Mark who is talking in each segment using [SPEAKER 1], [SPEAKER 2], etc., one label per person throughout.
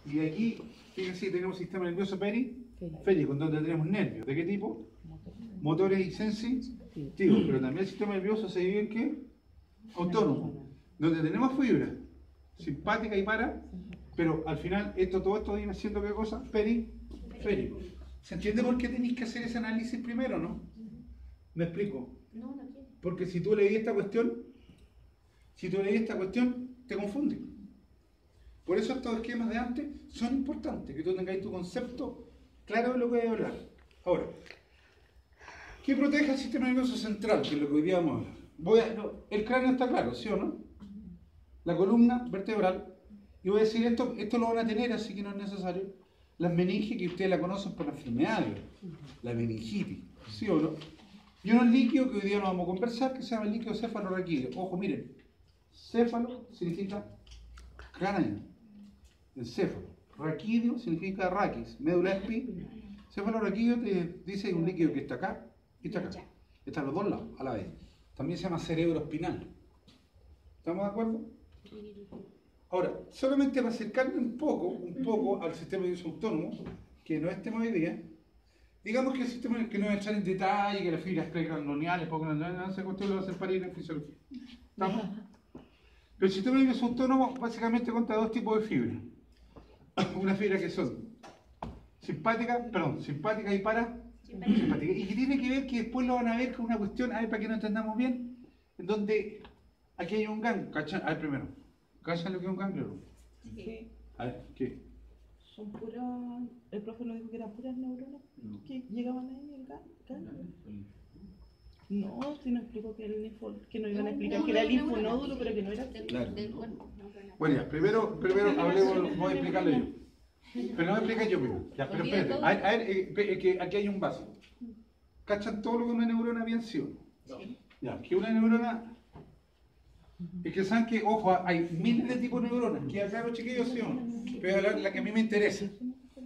[SPEAKER 1] Y aquí, fíjense, tenemos sistema nervioso periférico, donde tenemos nervios. ¿De qué tipo? Motores y sensitivos. Pero también el sistema nervioso se divide en qué? Autónomo. Donde tenemos fibras simpática y para, pero al final todo esto viene siendo ¿qué cosa? Periférico. ¿Se entiende por qué tenéis que hacer ese análisis primero, no? ¿Me explico?
[SPEAKER 2] No, no quiero.
[SPEAKER 1] Porque si tú leí esta cuestión, te confunde. Por eso estos esquemas de antes son importantes, que tú tengáis tu concepto claro de lo que voy a hablar. Ahora, ¿qué protege el sistema nervioso central? Que es lo que hoy día vamos a hablar. El cráneo está claro, ¿sí o no? La columna vertebral. Y voy a decir esto lo van a tener, así que no es necesario. Las meninges, que ustedes la conocen por la enfermedad, la meningitis, ¿sí o no? Y unos líquidos que hoy día no vamos a conversar, que se llama el líquido cefalorraquídeo. Ojo, miren, céfalo significa cráneo, encéfalo. Raquídeo significa raquis, médula espinal. Cefalorraquídeo te dice un líquido que está acá y está acá. Están los dos lados a la vez. También se llama cerebro espinal. ¿Estamos de acuerdo? Ahora, solamente para acercarme un poco al sistema nervioso autónomo, que no es tema hoy día, digamos que el sistema, que no voy a echar en detalle, que las fibras preganglioniales, porque no se cuestión lo va a hacer para ir en fisiología. ¿Estamos? Pero el sistema nervioso autónomo básicamente consta de dos tipos de fibras. Una fibra que son simpática y parasimpática. Y que tiene que ver, que después lo van a ver con una cuestión, a ver para que no entendamos bien, en donde aquí hay un ganglio. A ver primero, ¿cachan lo que es un ganglio?
[SPEAKER 3] Sí.
[SPEAKER 1] A ver, ¿qué?
[SPEAKER 3] Son puras, el profe nos dijo que eran puras neuronas que llegaban ahí el ganglio. No, si nos explicó que era el que nos iban a explicar que era el linfonódulo, pero que no era
[SPEAKER 1] claro. Bueno, ya, primero hablemos, voy a explicarlo yo. Pero no me explica yo primero. Ya, pero espérate. A ver, que aquí hay un vaso. ¿Cachan todo lo que una neurona bien sí o no? Ya, que una neurona. Es que saben que, ojo, hay miles de tipos de neuronas. ¿Queda claro, chiquillos, sí o no? Voy a hablar la que a mí me interesa.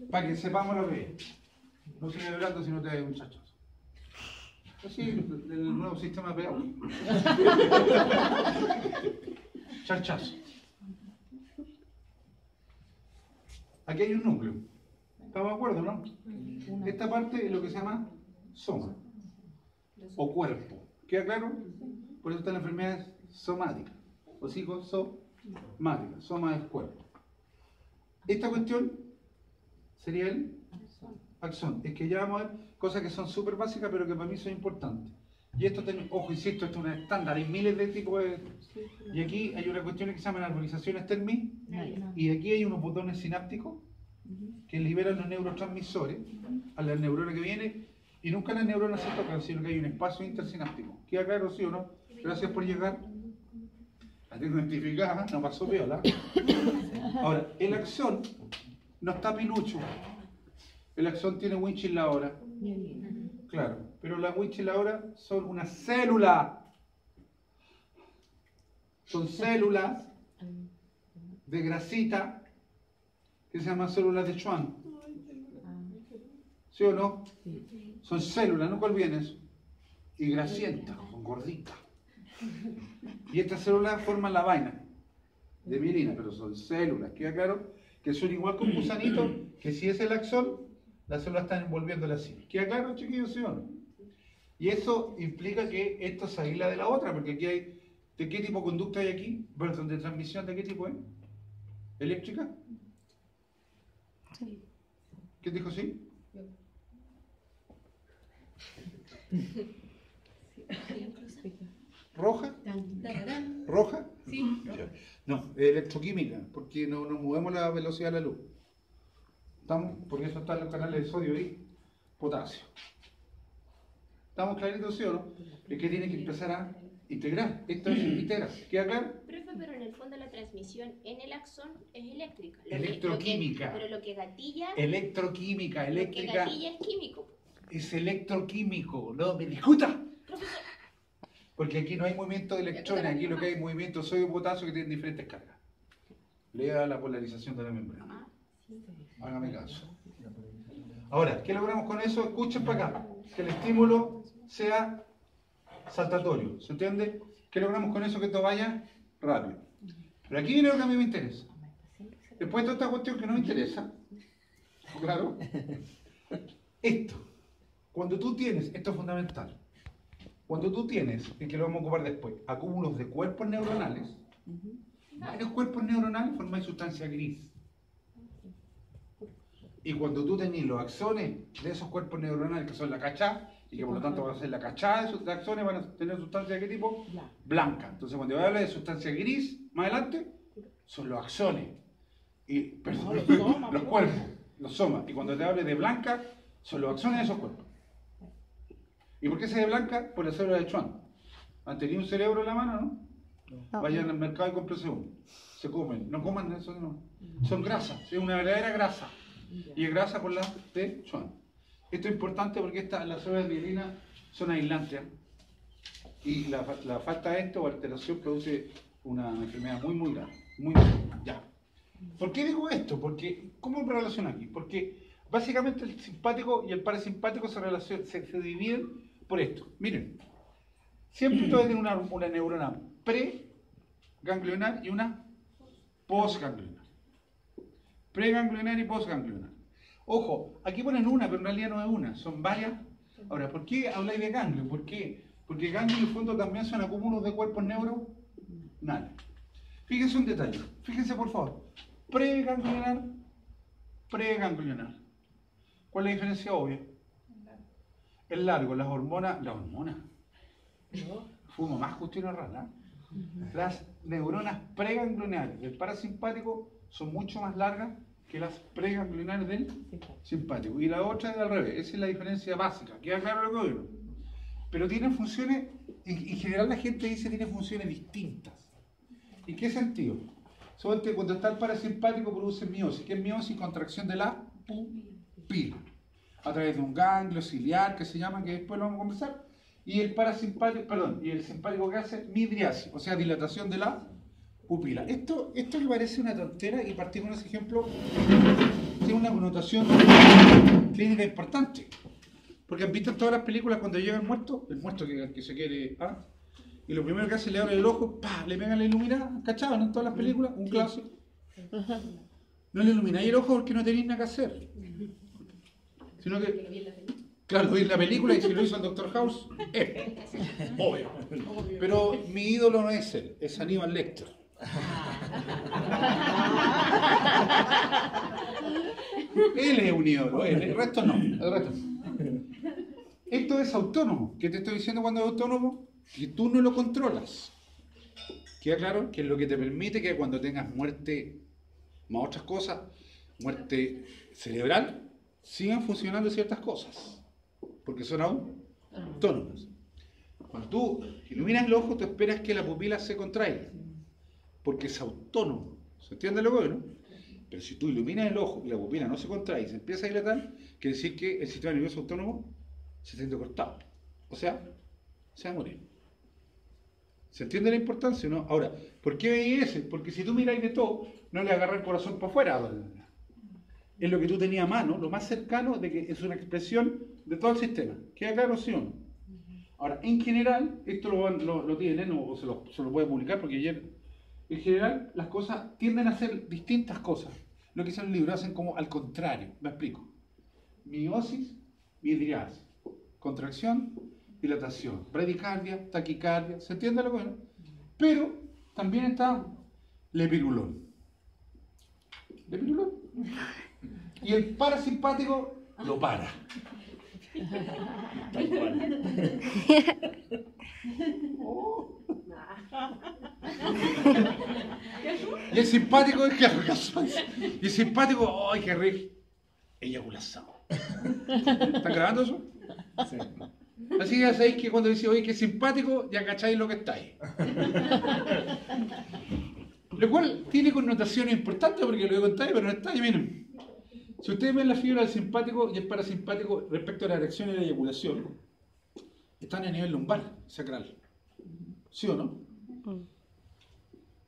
[SPEAKER 1] Para que sepamos lo que es. No sigue hablando si no te hay muchachos. Así, el nuevo sistema pegado. Charchazo. Aquí hay un núcleo. ¿Estamos de acuerdo, no? Esta parte es lo que se llama soma. O cuerpo. ¿Queda claro? Por eso están las enfermedades somáticas. O psicosomáticas. Soma es cuerpo. Esta cuestión sería el axón. Es que ya vamos a ver cosas que son súper básicas, pero que para mí son importantes. Y esto, ojo, insisto, esto es un estándar. Hay miles de tipos de... Y aquí hay una cuestión que se llama arborizaciones terminales. Y aquí hay unos botones sinápticos que liberan los neurotransmisores a la neurona que viene. Y nunca las neuronas se tocan, sino que hay un espacio intersináptico. ¿Queda claro, sí o no? Gracias por llegar. La tengo identificada, no pasó piola. Ahora, el axón no está pilucho. El axón tiene windshield ahora. Claro, pero las windshield ahora son una célula. Son células de grasita que se llaman células de Schwann. ¿Sí o no? Son células, nunca olviden eso. Y grasientas, son gorditas. Y estas células forman la vaina de mielina, pero son células, ¿queda claro? Que son igual que un gusanito, que si es el axón, las células están envolviéndola así. ¿Queda claro, chiquillos, sí o no? Y eso implica que esto se aísla de la otra, porque aquí hay... ¿De qué tipo de conducta hay aquí? Perdón, ¿de transmisión de qué tipo es? ¿Eléctrica?
[SPEAKER 3] Sí.
[SPEAKER 1] ¿Quién dijo sí? ¿Roja? ¿Roja?
[SPEAKER 2] Sí.
[SPEAKER 1] No, electroquímica, porque no nos movemos a la velocidad de la luz. ¿Estamos? Porque eso está en los canales de sodio y potasio. ¿Estamos claritos, sí o no? Es que tiene que empezar a integrar. Esto es integrar. ¿Queda claro?
[SPEAKER 2] Profe, pero en el fondo la transmisión en el axón es eléctrica.
[SPEAKER 1] Electroquímica.
[SPEAKER 2] Pero lo que gatilla...
[SPEAKER 1] Electroquímica, eléctrica.
[SPEAKER 2] Lo que gatilla es químico.
[SPEAKER 1] Es electroquímico. No me discuta.
[SPEAKER 2] Profesor.
[SPEAKER 1] Porque aquí no hay movimiento de electrones, aquí lo que hay es movimiento sodio-potasio que tienen diferentes cargas. Lea la polarización de la membrana. Hágame caso. Ahora, ¿qué logramos con eso? Escuchen para acá. Que el estímulo sea saltatorio. ¿Se entiende? ¿Qué logramos con eso? Que esto vaya rápido. Pero aquí viene lo que a mí me interesa. Después de esta cuestión que no me interesa, claro, esto, cuando tú tienes, esto es fundamental, cuando tú tienes, y que lo vamos a ocupar después, acúmulos de cuerpos neuronales, varios cuerpos neuronales forman sustancia gris. Y cuando tú tenés los axones de esos cuerpos neuronales, que son la cachá, y que por lo tanto van a ser la cachá de esos axones, van a tener sustancia de qué tipo? Blanca. Entonces cuando yo hablo de sustancia gris, más adelante, son los axones. Y, perdón, los cuerpos, los somas. Y cuando te hable de blanca, son los axones de esos cuerpos. ¿Y por qué se de blanca? Por la célula de Schwann. ¿Han tenido un cerebro en la mano, no?
[SPEAKER 4] No.
[SPEAKER 1] Vayan al mercado y cómprense uno. Se comen. No coman eso, no. Son grasas. Es una verdadera grasa. Y es grasa por la de Schwann. Esto es importante porque las células de mielina son aislantes. Y la falta de esto o alteración produce una enfermedad muy, muy grave. Muy grave. Ya. ¿Por qué digo esto? Porque, ¿cómo me relaciono aquí? Porque básicamente el simpático y el parasimpático se dividen por esto. Miren, siempre ustedes tienen una neurona preganglionar y una postganglionar. Preganglionar y postganglionar. Ojo, aquí ponen una, pero en realidad no es una, son varias. Ahora, ¿por qué habláis de ganglio? ¿Por qué? Porque ganglio en el fondo también son acúmulos de cuerpos neuronales. Fíjense un detalle, fíjense por favor. Preganglionar, preganglionar. ¿Cuál es la diferencia obvia? El largo, las hormonas. Fumo más cuestiones raras. Las neuronas preganglionales del parasimpático son mucho más largas que las preganglionares del simpático. Y la otra es al revés. Esa es la diferencia básica. ¿Queda claro lo que digo? Pero tienen funciones, en general la gente dice que tiene funciones distintas. ¿En qué sentido? Sobre que cuando está el parasimpático produce miosis. ¿Qué es miosis? Contracción de la pupila. A través de un ganglio ciliar que se llama, que después lo vamos a conversar. Y el simpático que hace midriasis, o sea, dilatación de la pupila. Esto me parece una tontera y partir con ese ejemplo tiene una connotación clínica importante. Porque han visto en todas las películas cuando llega el muerto que se quiere, y lo primero que hace le abre el ojo, le pegan la iluminada, ¿cachaban? En todas las películas, un clásico. No le ilumináis el ojo porque no tenéis nada que hacer. Sino que, claro, lo vi en la película y si lo hizo el Dr. House, obvio. Pero mi ídolo no es él, es Aníbal Lecter. Él es un ídolo, el resto no. Esto es autónomo. ¿Qué te estoy diciendo cuando es autónomo? Que tú no lo controlas. ¿Queda claro? Que es lo que te permite que cuando tengas muerte, más otras cosas, muerte cerebral, sigan funcionando ciertas cosas. Porque son autónomas. Cuando tú iluminas el ojo, tú esperas que la pupila se contraiga. Porque es autónomo. ¿Se entiende lo que no? Pero si tú iluminas el ojo y la pupila no se contrae y se empieza a dilatar, quiere decir que el sistema nervioso autónomo se siente cortado. O sea, se va a morir. ¿Se entiende la importancia o no? Ahora, ¿por qué veis ese? Porque si tú miráis de todo, no le agarra el corazón para afuera. Es lo que tú tenías a mano, lo más cercano de que es una expresión de todo el sistema. ¿Queda claro, sí o no? Ahora, en general, esto lo tienen, o se lo puede publicar, porque ayer, en general, las cosas tienden a hacer distintas cosas. Lo que dicen los libros hacen como al contrario. Me explico. Miosis, midriasis. Contracción, dilatación. Bradicardia, taquicardia. ¿Se entiende lo que es? Pero también está lepirulón. ¿Lepirulón? Y el parasimpático lo para. Tal cual. Oh. Y el simpático es que y el simpático, ¡ay, qué rico! Eyaculación. ¿Están grabando eso? Sí. Así que ya sabéis que cuando dice, oye, que simpático, ya cacháis lo que estáis. Lo cual tiene connotaciones importantes porque lo contáis, pero no estáis, miren. Si ustedes ven la figura del simpático y el parasimpático respecto a la erección y la eyaculación, están a nivel lumbar, sacral. ¿Sí o no?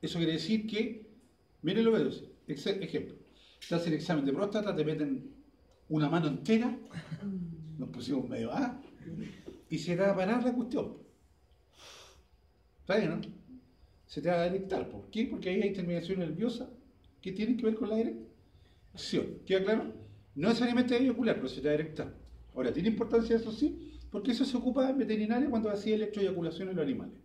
[SPEAKER 1] Eso quiere decir que, miren lo que es. Ejemplo, te hacen el examen de próstata, te meten una mano entera, nos pusimos medio y se te va a parar la cuestión. ¿Está bien, no? Se te va a detectar. ¿Por qué? Porque ahí hay terminación nerviosa que tienen que ver con la erección. ¿Queda claro? No necesariamente eyacular, pero se te va a erectar. Ahora, ¿tiene importancia eso sí? Porque eso se ocupa en veterinaria cuando hacía electroeyaculación en los animales.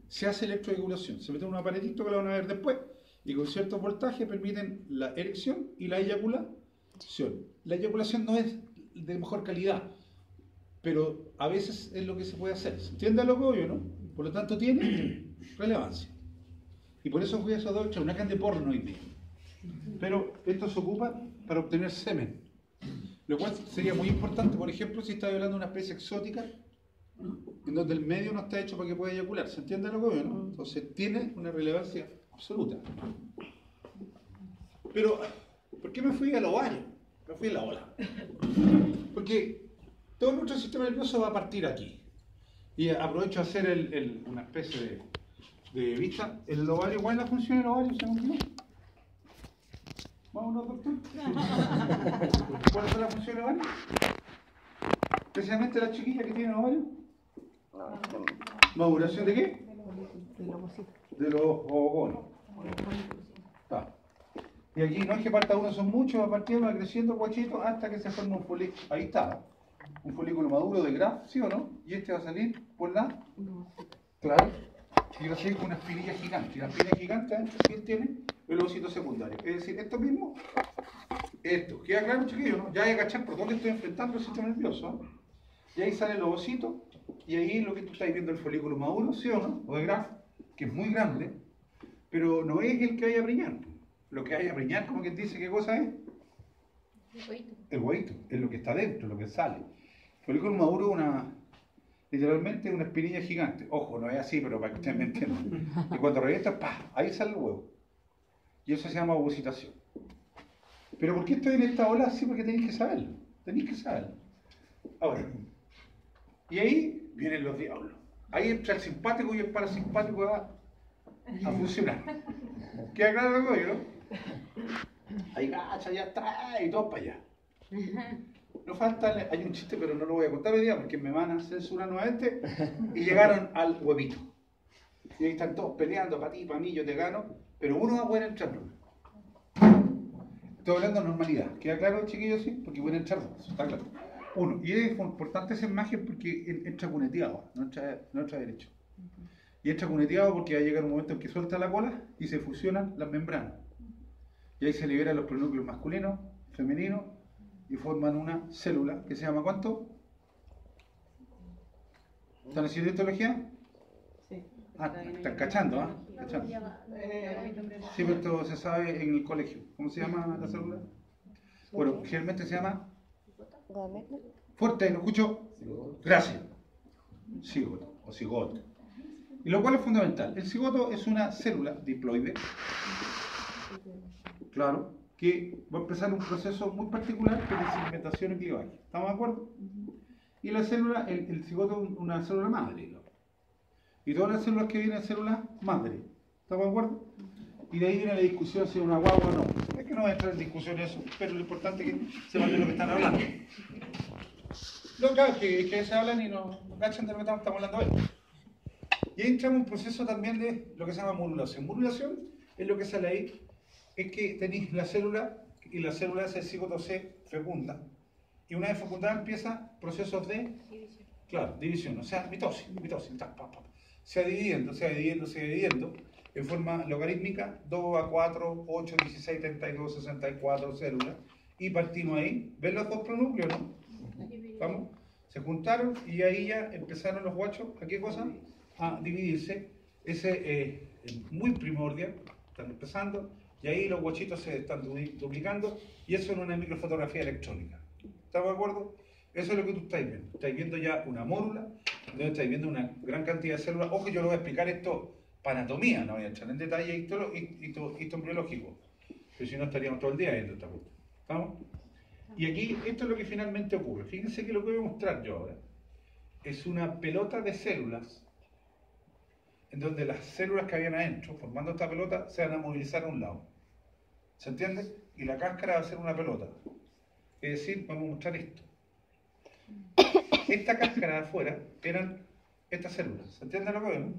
[SPEAKER 1] Se hace electroeyaculación, se mete un aparatito que lo van a ver después, y con ciertos voltajes permiten la erección y la eyaculación. La eyaculación no es de mejor calidad, pero a veces es lo que se puede hacer. ¿Se entiende lo que obvio, no? Por lo tanto tiene relevancia. Y por eso fui a esos dos extremos, una can de porno hoy día. Pero esto se ocupa para obtener semen. Lo cual sería muy importante, por ejemplo, si estás hablando de una especie exótica, en donde el medio no está hecho para que pueda eyacular. ¿Se entiende lo que veo, no? Entonces tiene una relevancia absoluta. Pero, ¿por qué me fui al ovario? Me fui a la ola. Porque todo nuestro sistema nervioso va a partir aquí. Y aprovecho a hacer una especie de vista. El ovario, ¿cuál es la función del ovario? ¿Se me olvidó? Vámonos, doctor. ¿Cuál es la función del ovario? Especialmente la chiquilla que tiene el ovario. ¿Maduración de qué? De los ovoconos. Y aquí no es que parta uno, son muchos, va partiendo, va creciendo guachito hasta que se forma un folículo. Ahí está. Un folículo maduro de Graf, ¿sí o no? Y este va a salir por la. Claro. Y va a salir con una espinilla gigante. Y la espinilla gigante adentro sí tiene el ovocito secundario. Es decir, esto mismo, esto. ¿Queda claro, chiquillos? ¿No? Ya hay que cachar por dónde estoy enfrentando el sistema nervioso. ¿No? Y ahí sale el ovocito. Y ahí lo que tú estás viendo el folículo maduro, ¿sí o no? O de Graf, que es muy grande, pero no es el que vaya a brillar. Lo que vaya a brillar, como quien dice, ¿qué cosa es? El huevito, es lo que está dentro, lo que sale. El folículo maduro es literalmente una espinilla gigante. Ojo, no es así, pero para que ustedes me entiendan. Y cuando revienta, ¡pah! Ahí sale el huevo. Y eso se llama ovocitación. Pero ¿por qué estoy en esta ola? Sí, porque tenéis que saberlo. Tenéis que saberlo. Ahora, y ahí vienen los diablos. Ahí entra el simpático y el parasimpático a funcionar. ¿Queda claro lo que digo, no? Ahí gacha, ya está, y todo para allá. No falta, hay un chiste, pero no lo voy a contar hoy día porque me van a censurar nuevamente. Y llegaron al huevito. Y ahí están todos peleando, para ti, para mí, yo te gano. Pero uno va a poder entrar. Estoy hablando de normalidad. ¿Queda claro, chiquillos? Sí, porque pueden entrar dos, está claro. Uno, y es importante esa imagen porque entra cuneteado, no entra derecho. Y entra cuneteado porque va a llegar un momento en que suelta la cola y se fusionan las membranas. Y ahí se liberan los pronúcleos masculinos, femeninos, y forman una célula que se llama ¿cuánto? ¿Están haciendo histología?
[SPEAKER 3] Sí.
[SPEAKER 1] Ah, están cachando, ¿ah? ¿Cachando? Sí, pero esto se sabe en el colegio. ¿Cómo se llama la célula? Bueno, generalmente se llama... Fuerte, ¿lo escucho? Gracias. Cigoto o cigoto. Y lo cual es fundamental. El cigoto es una célula diploide, claro, que va a empezar un proceso muy particular que es de segmentación y clivaje. ¿Estamos de acuerdo? Y la célula, el cigoto es una célula madre, ¿no? Y todas las células que vienen células madre. ¿Estamos de acuerdo? Y de ahí viene la discusión si es una guagua o no. Es que no voy a entrar en discusión eso, pero lo importante es que sepan de lo que están hablando. No, claro, que se hablan y no cachan de lo que estamos hablando hoy. Y ahí entramos en un proceso también de lo que se llama modulación. Modulación es lo que sale ahí, es que tenéis la célula y la célula ese cigoto se fecunda. Y una vez fecundada empieza procesos de división, o sea, mitosis, se va dividiendo en forma logarítmica, 2 a 4, 8, 16, 32, 64 células. Y partimos ahí, ¿ven los dos pronúcleos, no? ¿Vamos? Se juntaron y ahí ya empezaron los guachos, ¿a qué cosa? A dividirse. Ese es muy primordial, están empezando, y ahí los guachitos se están duplicando, y eso en una microfotografía electrónica. ¿Estamos de acuerdo? Eso es lo que tú estás viendo. Estáis viendo ya una mórula, donde estáis viendo una gran cantidad de células. Ojo, yo lo voy a explicar esto para anatomía, no voy a entrar en detalle y embriológico, pero si no estaríamos todo el día viendo esta cosa. ¿Estamos? Y aquí, esto es lo que finalmente ocurre. Fíjense que lo que voy a mostrar yo ahora es una pelota de células, en donde las células que habían adentro, formando esta pelota, se van a movilizar a un lado. ¿Se entiende? Y la cáscara va a ser una pelota. Es decir, vamos a mostrar esto. Esta cáscara de afuera eran estas células. ¿Se entiende lo que vemos?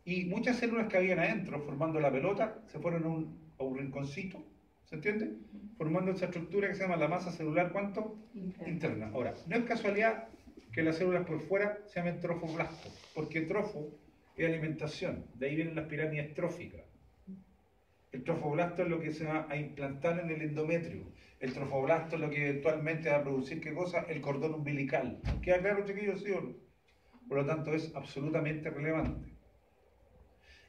[SPEAKER 1] Y muchas células que habían adentro, formando la pelota, se fueron a un rinconcito, ¿se entiende? Formando esa estructura que se llama la masa celular, ¿cuánto? Interna. Ahora, no es casualidad que las células por fuera se llamen trofoblastos, porque trofo es alimentación, de ahí vienen las pirámides tróficas. El trofoblasto es lo que se va a implantar en el endometrio. El trofoblasto es lo que eventualmente va a producir, ¿qué cosa? El cordón umbilical. ¿Queda claro, chiquillos, sí o no? Por lo tanto, es absolutamente relevante.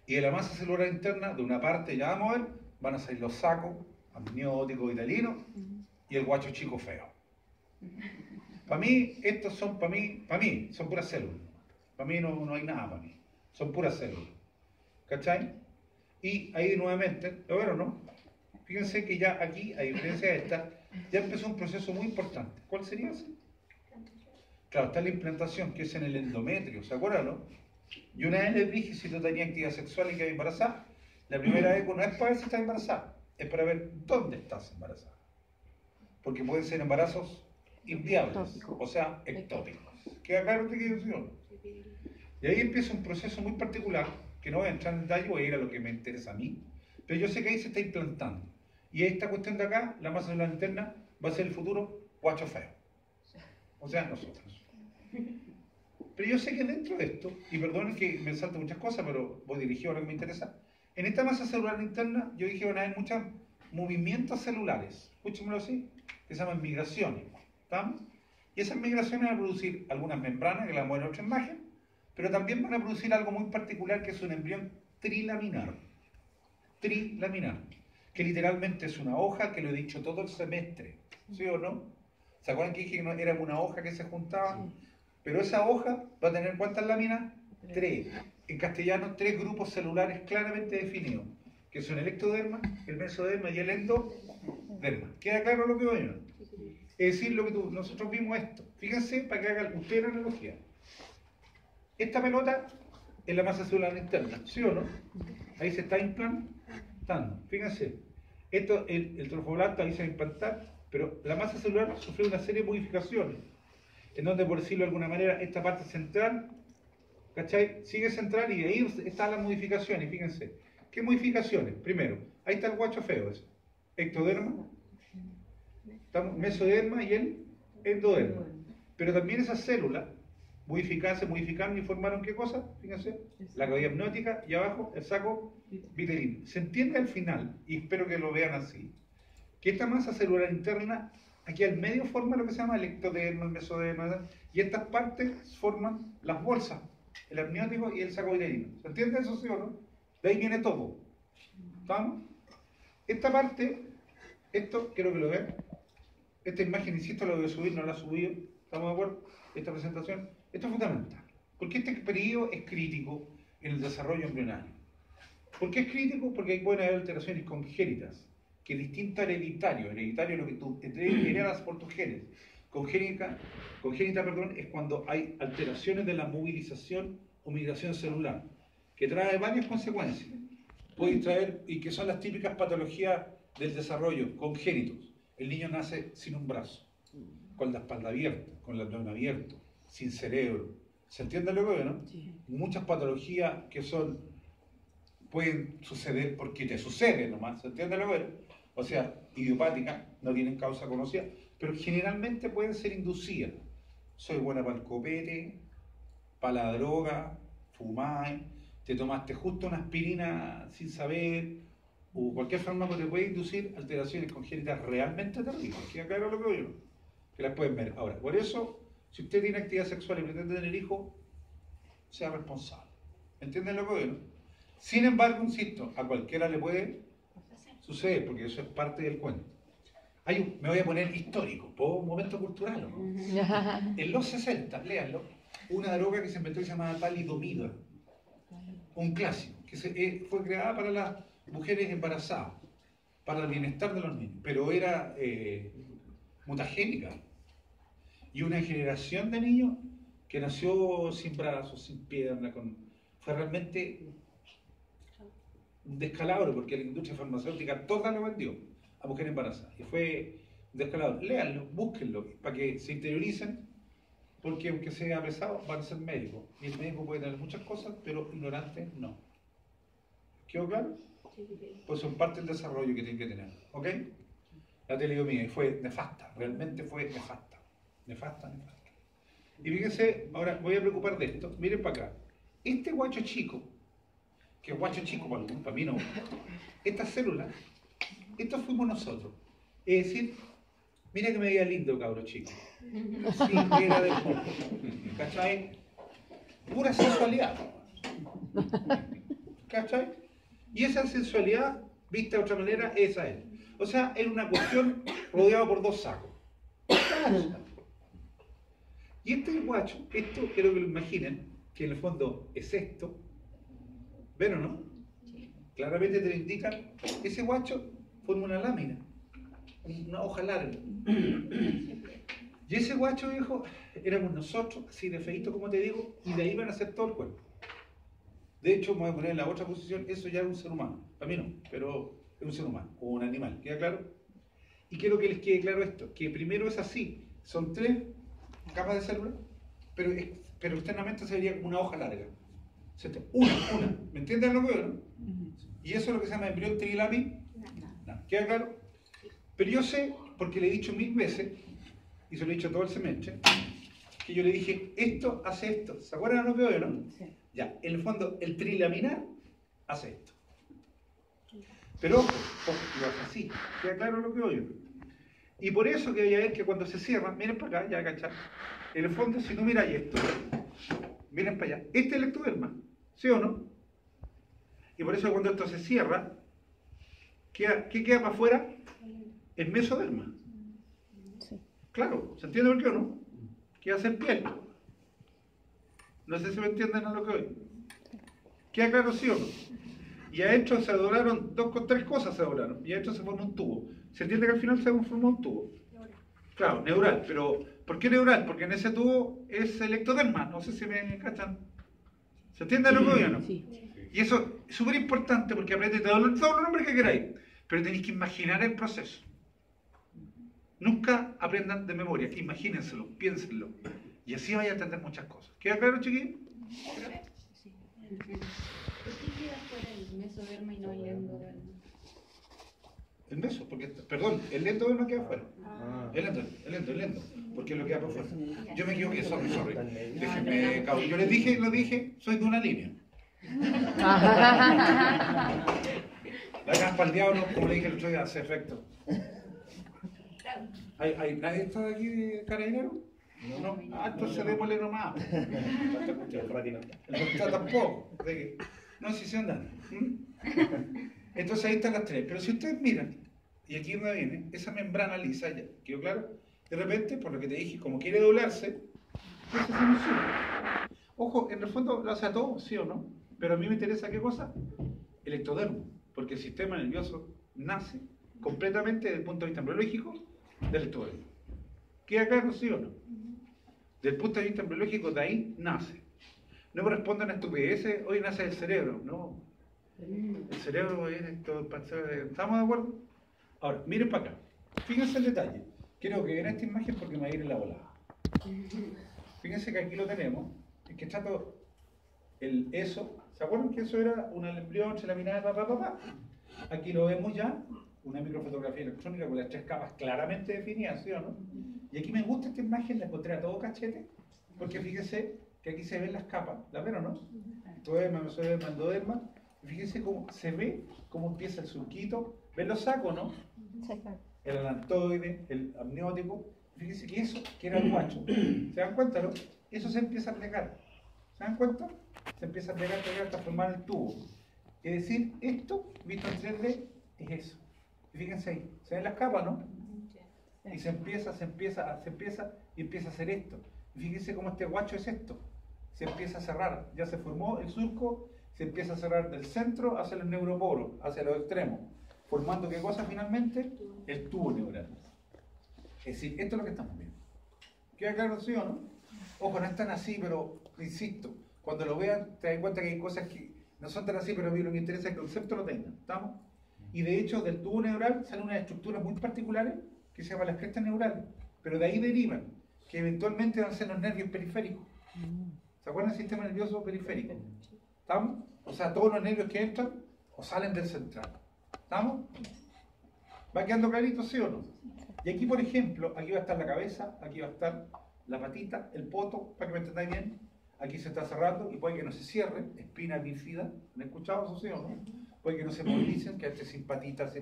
[SPEAKER 1] Y de la masa celular interna, de una parte, ya vamos a ver, van a salir los sacos, amnióticos, italinos, y el guacho chico feo. Para mí, estos son, para mí, son puras células. Para mí no hay nada para mí. Son puras células. ¿Cachai? Y ahí nuevamente, ¿lo vieron, no? Fíjense que ya aquí, a diferencia de esta, ya empezó un proceso muy importante. ¿Cuál sería ese? Claro, está la implantación, que es en el endometrio, ¿se acuerdan, no? Y una vez les dije, si tú tenías actividad sexual y quedas embarazada, la primera vez no es para ver si estás embarazada, es para ver dónde estás embarazada. Porque pueden ser embarazos inviables, o sea, ectópicos. ¿Queda claro qué decisión? Y ahí empieza un proceso muy particular, que no voy a entrar en detalle, voy a ir a lo que me interesa a mí, pero yo sé que ahí se está implantando. Y esta cuestión de acá, la masa celular interna, va a ser el futuro guacho feo. O sea, nosotros. Pero yo sé que dentro de esto, y perdonen que me salto muchas cosas, pero voy dirigido a lo que me interesa, en esta masa celular interna, yo dije que van a haber muchos movimientos celulares, escúchenmelo así, que se llaman migraciones. ¿Estamos? Y esas migraciones van a producir algunas membranas, que las vamos a ver en otra imagen, pero también van a producir algo muy particular, que es un embrión trilaminar. Trilaminar, que literalmente es una hoja, que lo he dicho todo el semestre, ¿sí o no? ¿Se acuerdan que dije que no, era una hoja que se juntaba? Sí. Pero esa hoja va a tener ¿cuántas láminas? 3. En castellano, 3 grupos celulares claramente definidos, que son el ectoderma, el mesoderma y el endoderma. ¿Queda claro lo que voy a? Es decir, nosotros vimos esto. Fíjense para que hagan ustedes la analogía. Esta pelota es la masa celular interna, ¿sí o no? Ahí se está implantando. Fíjense, esto, el trofoblasto ahí se va a implantar, pero la masa celular sufrió una serie de modificaciones, en donde, por decirlo de alguna manera, esta parte central, ¿cachai? Sigue central y de ahí están las modificaciones. Fíjense, ¿qué modificaciones? Primero, ahí está el guacho feo, ese. Ectoderma, mesoderma y el endoderma. Pero también esas células se modificaron y formaron ¿qué cosa? Fíjense, la cavidad amniótica y abajo el saco vitelino. Se entiende al final, y espero que lo vean así, que esta masa celular interna, aquí al medio forma lo que se llama el ectoderma, el mesoderma, y estas partes forman las bolsas, el amniótico y el saco vitelino. ¿Se entiende eso, sí o no? De ahí viene todo. ¿Estamos? Esta parte, esto quiero que lo vean. Esta imagen, insisto, la voy a subir, no la he subido. ¿Estamos de acuerdo? Esta presentación. Esto es fundamental. Porque este periodo es crítico en el desarrollo embrionario. ¿Por qué es crítico? Porque ahí pueden haber alteraciones congénitas, que es distinto a hereditario. Hereditario es lo que tú heredas por tus genes. Congénita, es cuando hay alteraciones de la movilización o migración celular, que trae varias consecuencias. Puede traer, y que son las típicas patologías del desarrollo, congénitos. El niño nace sin un brazo, con la espalda abierta, con el abdomen abierto, sin cerebro. ¿Se entiende lo que veo, no? Sí. Muchas patologías que pueden suceder porque te sucede nomás, ¿se entiende lo que veo? O sea, idiopáticas, no tienen causa conocida, pero generalmente pueden ser inducidas. Soy buena para el copete, para la droga, fumáis, te tomaste justo una aspirina sin saber, o cualquier fármaco te puede inducir alteraciones congénitas realmente terribles. ¿Queda claro lo que veo? Que las pueden ver. Ahora, por eso, si usted tiene actividad sexual y pretende tener hijos, sea responsable. ¿Entienden lo que veo? Sin embargo, insisto, a cualquiera le puede suceder, porque eso es parte del cuento. Me voy a poner histórico, por un momento cultural, ¿no? En los 60, léanlo, una droga que se inventó que se llamaba talidomida, un clásico, que fue creada para las mujeres embarazadas, para el bienestar de los niños, pero era mutagénica. Y una generación de niños que nació sin brazos, sin pierna, fue realmente un descalabro, porque la industria farmacéutica toda lo vendió a mujeres embarazadas. Y fue un descalabro. Léanlo, búsquenlo, para que se interioricen, porque aunque sea pesado, van a ser médicos. Y el médico puede tener muchas cosas, pero ignorante no. ¿Quedó claro? Pues son parte del desarrollo que tienen que tener. ¿Ok? La teledomía fue nefasta, realmente fue nefasta. Nefasta. Y fíjense, ahora voy a preocupar de esto. Miren para acá. Este guacho chico, que es guacho chico para mí no, estas células, estos fuimos nosotros. Es decir, mira que me veía lindo, cabro chico. Sí, era de ¿cachai? Pura sensualidad. ¿Cachai? Y esa sensualidad, vista de otra manera, esa es. O sea, era una cuestión rodeada por dos sacos. Y este guacho, esto quiero que lo imaginen, que en el fondo es esto. ¿Ven o no? Claramente te lo indican. Ese guacho forma una lámina, una hoja larga. Y ese guacho, viejo, éramos nosotros, así de feíto como te digo, y de ahí van a hacer todo el cuerpo. De hecho, me voy a poner en la otra posición, eso ya es un ser humano. Para mí no, pero es un ser humano, o un animal. ¿Queda claro? Y quiero que les quede claro esto, que primero es así, son 3 capas de células, pero externamente se vería como una hoja larga. Una. ¿Me entienden lo que veo, no? Y eso es lo que se llama embrión trilámico. No. ¿Queda claro? Pero yo sé, porque le he dicho 1000 veces, y se lo he dicho todo el semestre, que yo le dije, esto hace esto. ¿Se acuerdan de lo que veo, no? Sí. Ya, en el fondo, el trilaminar hace esto. Pero ojo, lo hace así. ¿Queda claro lo que veo yo? Y por eso que voy a ver que cuando se cierra, miren para acá, ya cachar. En el fondo, si no miráis esto, miren para allá. Este es el ectoderma, ¿sí o no? Y por eso cuando esto se cierra, ¿qué queda para afuera? El mesoderma. Sí. Claro, ¿se entiende por qué o no? ¿Qué hace piel? No sé si me entienden a lo que voy. ¿Queda claro sí o no? Y adentro se doblaron 3 cosas se doblaron. Y adentro se formó un tubo. ¿Se entiende que al final se formó un tubo? Claro, neural. Pero ¿por qué neural? Porque en ese tubo es el ectoderma. No sé si me cachan. ¿Se entiende lo que voy o no? Sí. Y eso es súper importante porque aprendete todo el nombre que queráis. Pero tenéis que imaginar el proceso. Nunca aprendan de memoria. Imagínenselo, piénsenlo. Y así vais a entender muchas cosas. ¿Queda claro, chiquillos?
[SPEAKER 2] Sí. ¿Por qué queda fuera el mesoderma y no el endoderma?
[SPEAKER 1] El meso, porque, perdón, el endoderma queda fuera. El endo. Porque lo queda por fuera. Yo me equivoqué, sorry. Déjenme, cabrón. Yo les dije, lo dije, soy de una línea. La campa al diablo, como le dije el otro día, hace efecto. ¿Nadie está de aquí de carabinero? No. Entonces démosle nomás. El doctor tampoco. No, si se andan. Entonces ahí están las 3. Pero si ustedes miran, y aquí donde viene, esa membrana lisa, ya, ¿quedó claro? De repente, por lo que te dije, como quiere doblarse, pues se soluciona. Ojo, en el fondo lo hace a todo, ¿sí o no? Pero a mí me interesa, ¿qué cosa? El ectodermo. Porque el sistema nervioso nace completamente desde el punto de vista embriológico del ectodermo. ¿Queda claro, sí o no? Desde el punto de vista embriológico, de ahí nace. No corresponde a una estupidez, hoy nace el cerebro, no. El cerebro es esto, ¿estamos de acuerdo? Ahora, miren para acá. Fíjense el detalle. Quiero que vean esta imagen porque me va a ir en la volada. Fíjense que aquí lo tenemos. Es que está todo eso. ¿Se acuerdan que eso era una embrión, laminar, Aquí lo vemos ya. Una microfotografía electrónica con las 3 capas claramente definidas, ¿sí o no? Y aquí me gusta esta imagen, la encontré a todo cachete, porque fíjense que aquí se ven las capas, ¿la ven o no? Ectoderma, mesoderma, endoderma. Fíjense cómo se ve, cómo empieza el surquito. ¿Ven los sacos, no? El alantoide, el amniótico. Fíjense que eso, que era el guacho. ¿Se dan cuenta, no? Eso se empieza a plegar. ¿Se dan cuenta? Se empieza a plegar hasta formar el tubo. Es decir, esto, visto en 3D, es eso. Y fíjense ahí, ¿se ven las capas, no? Y se empieza y empieza a hacer esto. Y fíjense cómo este guacho es esto. Se empieza a cerrar. Ya se formó el surco, se empieza a cerrar del centro hacia los neuroporos, hacia los extremos. Formando ¿qué cosa finalmente? El tubo neural. Es decir, esto es lo que estamos viendo. ¿Queda claro, sí o no? Ojo, no es tan así, pero insisto, cuando lo vean te das cuenta que hay cosas que no son tan así, pero a mí lo que interesa es que el concepto lo tengan. ¿Estamos? Y de hecho, del tubo neural salen unas estructuras muy particulares que se llaman las crestas neurales, pero de ahí derivan, que eventualmente van a ser los nervios periféricos. ¿Se acuerdan del sistema nervioso periférico? ¿Estamos? O sea, todos los nervios que entran o salen del central. ¿Estamos? ¿Va quedando clarito, sí o no? Y aquí, por ejemplo, aquí va a estar la cabeza, aquí va a estar la patita, el poto, para que me entendáis bien. Aquí se está cerrando y puede que no se cierre, espina bífida. ¿Me han escuchado eso, sí o no? Puede que no se movilicen, que esté sin patitas,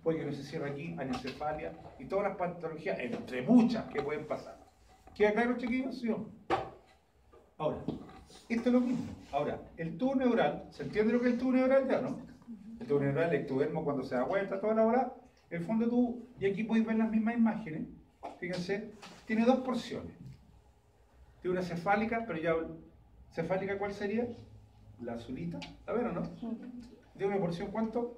[SPEAKER 1] puede que no se cierre aquí, anencefalia y todas las patologías, entre muchas, que pueden pasar. ¿Queda claro, chiquillos? ¿Sí o no? Ahora, esto es lo mismo. Ahora, el tubo neural, ¿se entiende lo que es el tubo neural ya, no? El tubo neural, el ectodermo cuando se da vuelta toda la hora, el fondo de tubo, y aquí podéis ver las mismas imágenes. Fíjense, tiene dos porciones. Tiene una cefálica, pero ya, ¿cefálica cuál sería? La azulita, ¿la ven o no? Tiene una porción, ¿cuánto?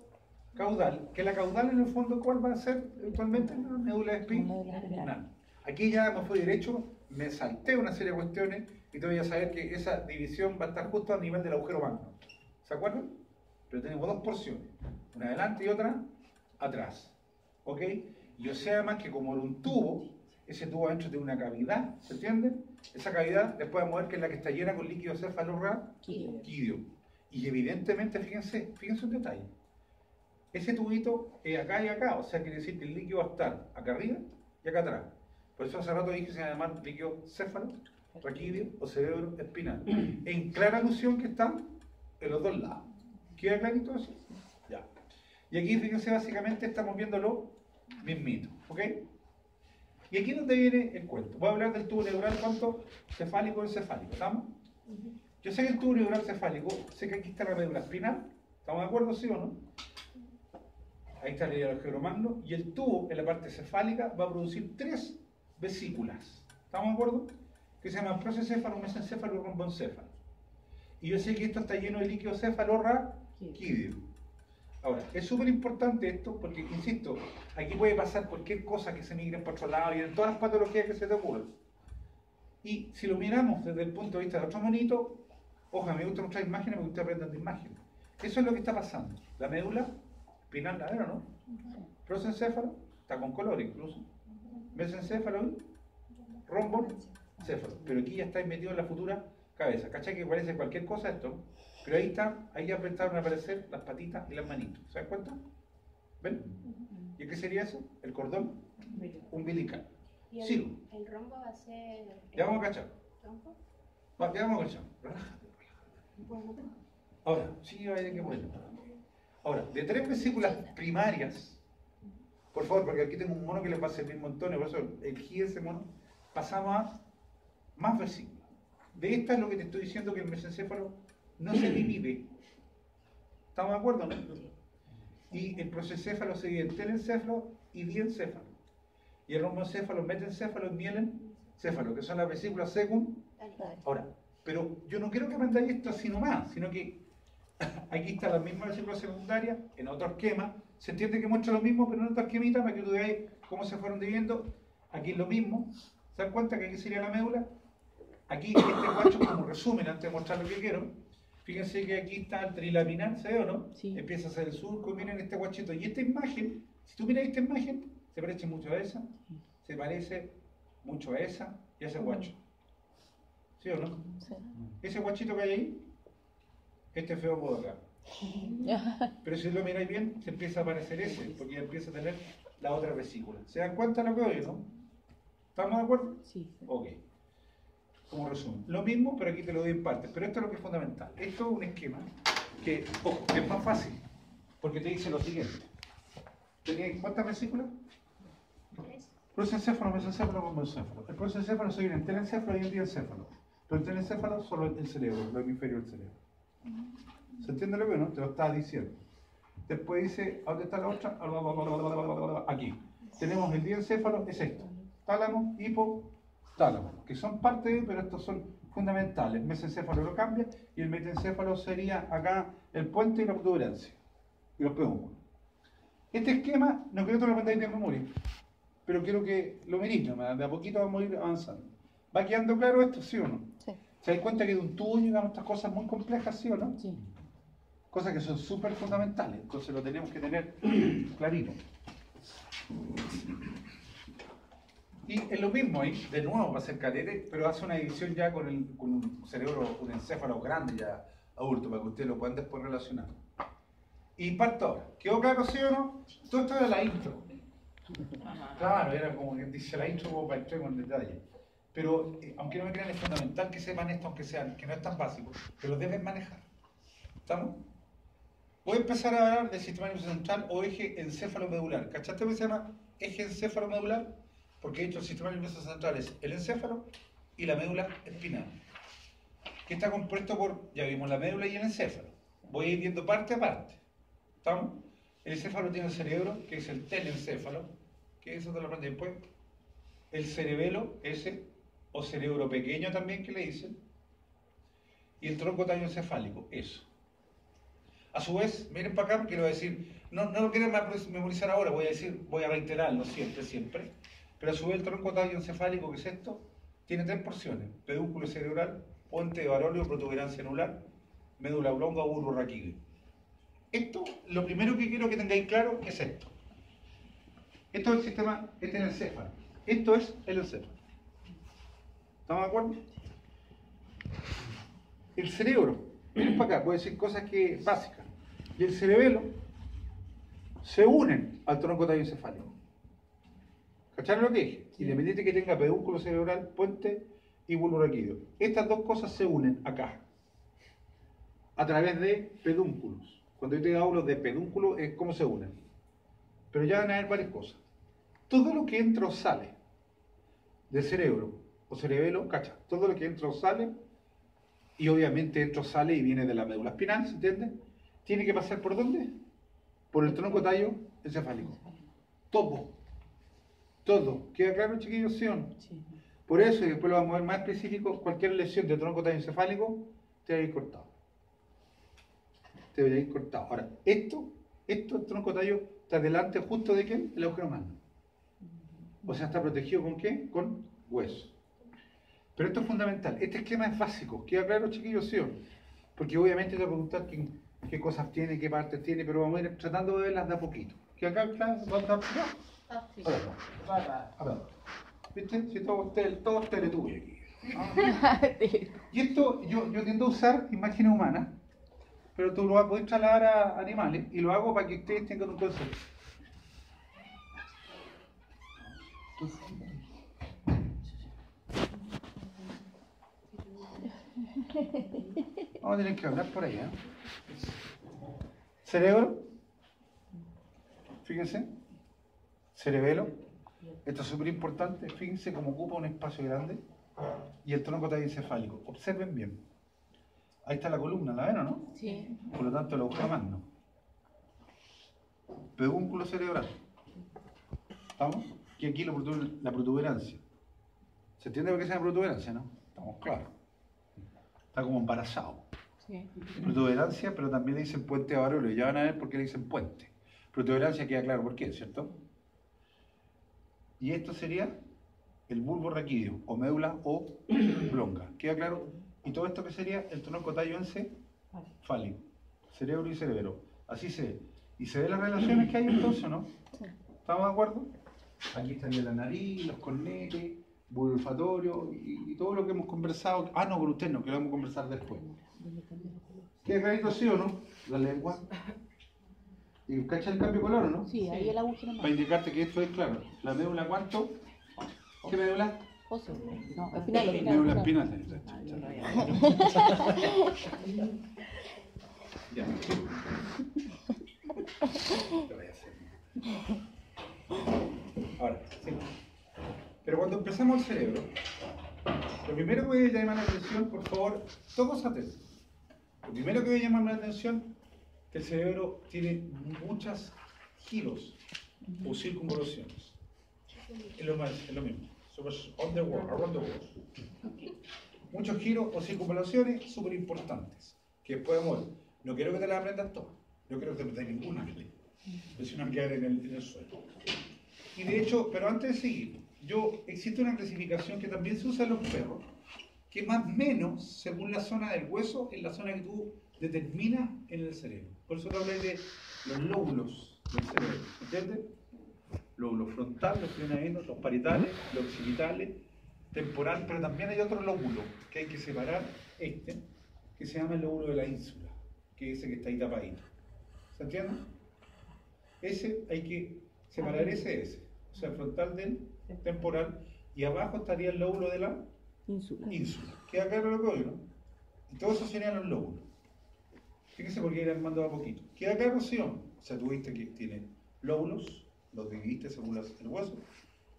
[SPEAKER 1] Caudal, que la caudal en el fondo, ¿cuál va a ser eventualmente? La médula espinal. Aquí ya me fui derecho, me salté una serie de cuestiones y te voy a saber que esa división va a estar justo a nivel del agujero magno. ¿Se acuerdan? Pero tenemos dos porciones, una adelante y otra atrás. ¿Ok? Y o sea, además que como era un tubo, ese tubo adentro tiene una cavidad, ¿se entiende? Esa cavidad después vamos a ver que es la que está llena con líquido cefalorraquídeo. Y evidentemente, fíjense un detalle. Ese tubito es acá y acá, o sea, quiere decir que el líquido va a estar acá arriba y acá atrás. Por eso hace rato dije que se llama líquido cefalorraquídeo o cerebro espinal. En clara alusión que están en los dos lados. ¿Queda clarito eso? Ya. Y aquí, fíjense, básicamente estamos viendo lo mismito, ¿ok? Y aquí es donde viene el cuento. Voy a hablar del tubo neural, ¿cuánto? Cefálico encefálico, ¿estamos? Yo sé que el tubo neural cefálico, sé que aquí está la médula espinal, ¿estamos de acuerdo, sí o no? Ahí está el agujero magno, y el tubo en la parte cefálica va a producir 3 vesículas, ¿estamos de acuerdo? Que se llaman prosencéfalo, mesencéfalo y romboencéfalo. Y yo sé que esto está lleno de líquido cefalorraquídeo. Ahora, es súper importante esto porque, insisto, aquí puede pasar cualquier cosa que se migren por otro lado y en todas las patologías que se te ocurran. Y si lo miramos desde el punto de vista de otro monito, ojo, me gusta mostrar imágenes porque ustedes aprendan de imágenes. Eso es lo que está pasando. La médula espinal, ¿la ven o no? Prosencéfalo, está con color incluso. Mesencéfalo y romboencéfalo. Pero aquí ya está metido en la futura cabeza. ¿Cachai que parece cualquier cosa esto? Pero ahí está, ahí ya empezaron a aparecer las patitas y las manitos. ¿Se dan cuenta? ¿Ven? ¿Y qué sería eso? El cordón umbilical.
[SPEAKER 2] ¿Y
[SPEAKER 1] Sigo.
[SPEAKER 2] el rombo va a ser...?
[SPEAKER 1] Ya vamos a cachar.
[SPEAKER 2] ¿Rombo?
[SPEAKER 1] Ya vamos a cachar. Relájate. Ahora, sí, vaya que bueno. Ahora, de 3 vesículas primarias, por favor, porque aquí tengo un mono que les va a servir montones, por eso elegí ese mono, pasamos a más vesículas. De esta es lo que te estoy diciendo, que el mesencéfalo no se divide. ¿Estamos de acuerdo, no? Y el prosencéfalo se divide en telencéfalo y diencéfalo. Y el romboencéfalo, metencéfalo y mielencéfalo, que son las vesículas secundarias. Ahora, pero yo no quiero que aprendáis esto así nomás, sino que aquí está la misma vesícula secundaria, en otro esquema. Se entiende que muestra lo mismo, pero en otro esquemita, para que tú veáis cómo se fueron dividiendo. Aquí es lo mismo. ¿Se dan cuenta que aquí sería la médula? Aquí, este guacho, como resumen, antes de mostrar lo que quiero, fíjense que aquí está el trilaminar, ¿se ve o no?
[SPEAKER 3] Sí.
[SPEAKER 1] Empieza a hacer el surco, miren este guachito. Y esta imagen, si tú miras esta imagen, se parece mucho a esa, se parece mucho a esa y a ese guacho. ¿Sí o no?
[SPEAKER 3] Sí.
[SPEAKER 1] Ese guachito que hay ahí, este feo por acá. Pero si lo miráis bien, se empieza a aparecer ese, porque ya empieza a tener la otra vesícula. ¿Se dan cuenta de lo que oye, no? ¿Estamos de acuerdo?
[SPEAKER 3] Sí.
[SPEAKER 1] Ok. Como resumen. Lo mismo, pero aquí te lo doy en partes. Pero esto es lo que es fundamental. Esto es un esquema que, ojo, es más fácil, porque te dice lo siguiente. ¿Tenías cuántas vesículas?
[SPEAKER 2] 3.
[SPEAKER 1] Prosencéfalo, mesencéfalo, romboencéfalo. El prosencéfalo se divide en telencéfalo y en diencéfalo. Pero el telencéfalo solo el cerebro, el hemisferio del cerebro. ¿Se entiende lo que no? Te lo estaba diciendo. Después dice, ¿a dónde está la otra? Aquí. Tenemos el diencéfalo, es esto. Tálamo, hipotálamo, que son parte de, pero estos son fundamentales. El mesencéfalo lo cambia y el metencéfalo sería acá el puente y la protuberancia. Y los pedúnculos. Este esquema, no quiero que lo aprendáis de memoria, pero quiero que lo miréis nomás, de a poquito vamos a ir avanzando. ¿Va quedando claro esto, sí o no?
[SPEAKER 3] Sí.
[SPEAKER 1] ¿Se dan cuenta que de un tubo llegamos a estas cosas muy complejas, sí o no?
[SPEAKER 3] Sí.
[SPEAKER 1] Cosas que son súper fundamentales, entonces lo tenemos que tener clarito. Y es lo mismo ahí, de nuevo va a ser cadete, pero hace una división ya con un cerebro, un encéfalo grande ya adulto, para que ustedes lo puedan después relacionar. Y parto ahora. ¿Quedó claro, sí o no? Todo esto era la intro. Claro, era como que dice la intro como para entrar en detalle. Pero, aunque no me crean, es fundamental que sepan esto, aunque sean, que no es tan básico, pero deben manejar. ¿Estamos? Voy a empezar a hablar del sistema nervioso central o eje encéfalo-medular. ¿Cachaste lo que se llama eje encéfalo-medular? Porque de hecho el sistema nervioso central es el encéfalo y la médula espinal, que está compuesto por, ya vimos la médula y el encéfalo. Voy a ir viendo parte a parte. ¿Estamos? El encéfalo tiene el cerebro, que es el telencéfalo, que eso te lo aprendí después. El cerebelo, ese, o cerebro pequeño también que le dicen. Y el tronco tallo-encefálico, eso. A su vez, miren para acá porque lo voy a decir, no lo quiero memorizar ahora, voy a reiterarlo siempre. Pero a su vez el tronco tallo-encefálico, que es esto, tiene 3 porciones: pedúnculo cerebral, puente de Baróleo, protuberancia anular, médula oblonga o bulbo raquídeo. Esto, lo primero que quiero que tengáis claro es esto. Esto es el sistema, este es el encéfalo. Esto es el encéfalo. ¿Estamos de acuerdo? El cerebro, miren para acá, puede decir cosas que básicas. Y el cerebelo se unen al tronco talloencefálico. ¿Cacharon lo que dije? Independiente que tenga pedúnculo cerebral, puente y bulbo raquídeo. Estas dos cosas se unen acá, a través de pedúnculos. Cuando yo te hablo de pedúnculo es cómo se unen. Pero ya van a haber varias cosas. Todo lo que entra o sale del cerebro o cerebelo, cacha, todo lo que entra o sale, y obviamente entra o sale y viene de la médula espinal, ¿se entiende? Tiene que pasar ¿por dónde? Por el tronco tallo encefálico. Todo. ¿Queda claro, chiquillos? ¿Sí o no?
[SPEAKER 3] Sí.
[SPEAKER 1] Por eso, y después lo vamos a ver más específico, cualquier lesión de tronco tallo encefálico te va a ir cortado. Ahora, el tronco tallo está delante justo de ¿quién? El agujero magno. O sea, está protegido ¿con qué? Con hueso. Pero esto es fundamental. Este esquema es básico. ¿Queda claro, chiquillos? ¿Sí o no? Porque obviamente te voy a preguntar qué cosas tiene, qué partes tiene, pero vamos a ir tratando de verlas de a poquito. ¿Queda claro? ¿Vamos a a ver. ¿Viste? Si todo es teletubbio aquí. Y esto, yo tiendo a usar imágenes humanas, pero tú lo vas a poder trasladar a animales, y lo hago para que ustedes tengan un concepto. Vamos a tener que hablar por allá. Cerebro, fíjense, cerebelo, esto es súper importante, fíjense cómo ocupa un espacio grande, y el tronco talloencefálico. Observen bien. Ahí está la columna, ¿la ven o no?
[SPEAKER 2] Sí.
[SPEAKER 1] Por lo tanto, el agujero magno. Pedúnculo cerebral. ¿Estamos? Y aquí la protuberancia. ¿Se entiende por qué se llama protuberancia, no? Estamos claros. Está como embarazado.
[SPEAKER 2] Sí.
[SPEAKER 1] Protuberancia, pero también le dicen puente de Baróleo. Ya van a ver por qué le dicen puente. Protuberancia queda claro por qué, ¿cierto? Y esto sería el bulbo raquídeo, o médula oblonga. ¿Queda claro? Y todo esto que sería el tronco talloencefálico. Cerebro y cerebelo. Así se ve. ¿Y se ven las relaciones que hay entonces, no? ¿Estamos de acuerdo? Aquí estaría la nariz, los cornetes, bulbo olfatorio y todo lo que hemos conversado. Ah, no, con usted no, que lo vamos a conversar después. ¿Queda clarito sí o no? La lengua. ¿Y cacha el cambio de color o no?
[SPEAKER 4] Sí, ahí el agujero
[SPEAKER 1] Para indicarte que esto es claro. ¿La médula cuánto? ¿Qué médula?
[SPEAKER 4] óseo. No, espinal.
[SPEAKER 1] Médula espinal. Ya. Lo voy a hacer. Ahora, sí. Pero cuando empezamos el cerebro, lo primero que voy a llamar la atención, por favor, todos atentos. Lo primero que voy a llamar la atención es que el cerebro tiene muchos giros o circunvoluciones. Es lo mismo. On the world, around the world. Muchos giros o circunvalaciones súper importantes. Que después, amor, no quiero que te las aprendas todas. No quiero que te aprendas ninguna, porque si no quedar en el suelo. Y de hecho, pero antes de seguir, existe una clasificación que también se usa en los perros, que más o menos, según la zona del hueso, es la zona que tú determinas en el cerebro. Por eso te hablé de los lóbulos del cerebro, ¿entiendes? Lóbulos frontales, los que vienen ahí, los parietales, los occipitales, temporal, pero también hay otro lóbulo que hay que separar, que se llama el lóbulo de la ínsula, que es ese que está ahí tapadito. ¿Se entiende? Ese hay que separar ese. O sea, frontal del temporal. Y abajo estaría el lóbulo de la ínsula. Queda claro lo que oigo, ¿no? Y todo eso serían los lóbulos. Fíjense porque ir armando a poquito. ¿Queda claro, sí o no? O sea, tuviste que tiene lóbulos, los dividiste según el hueso,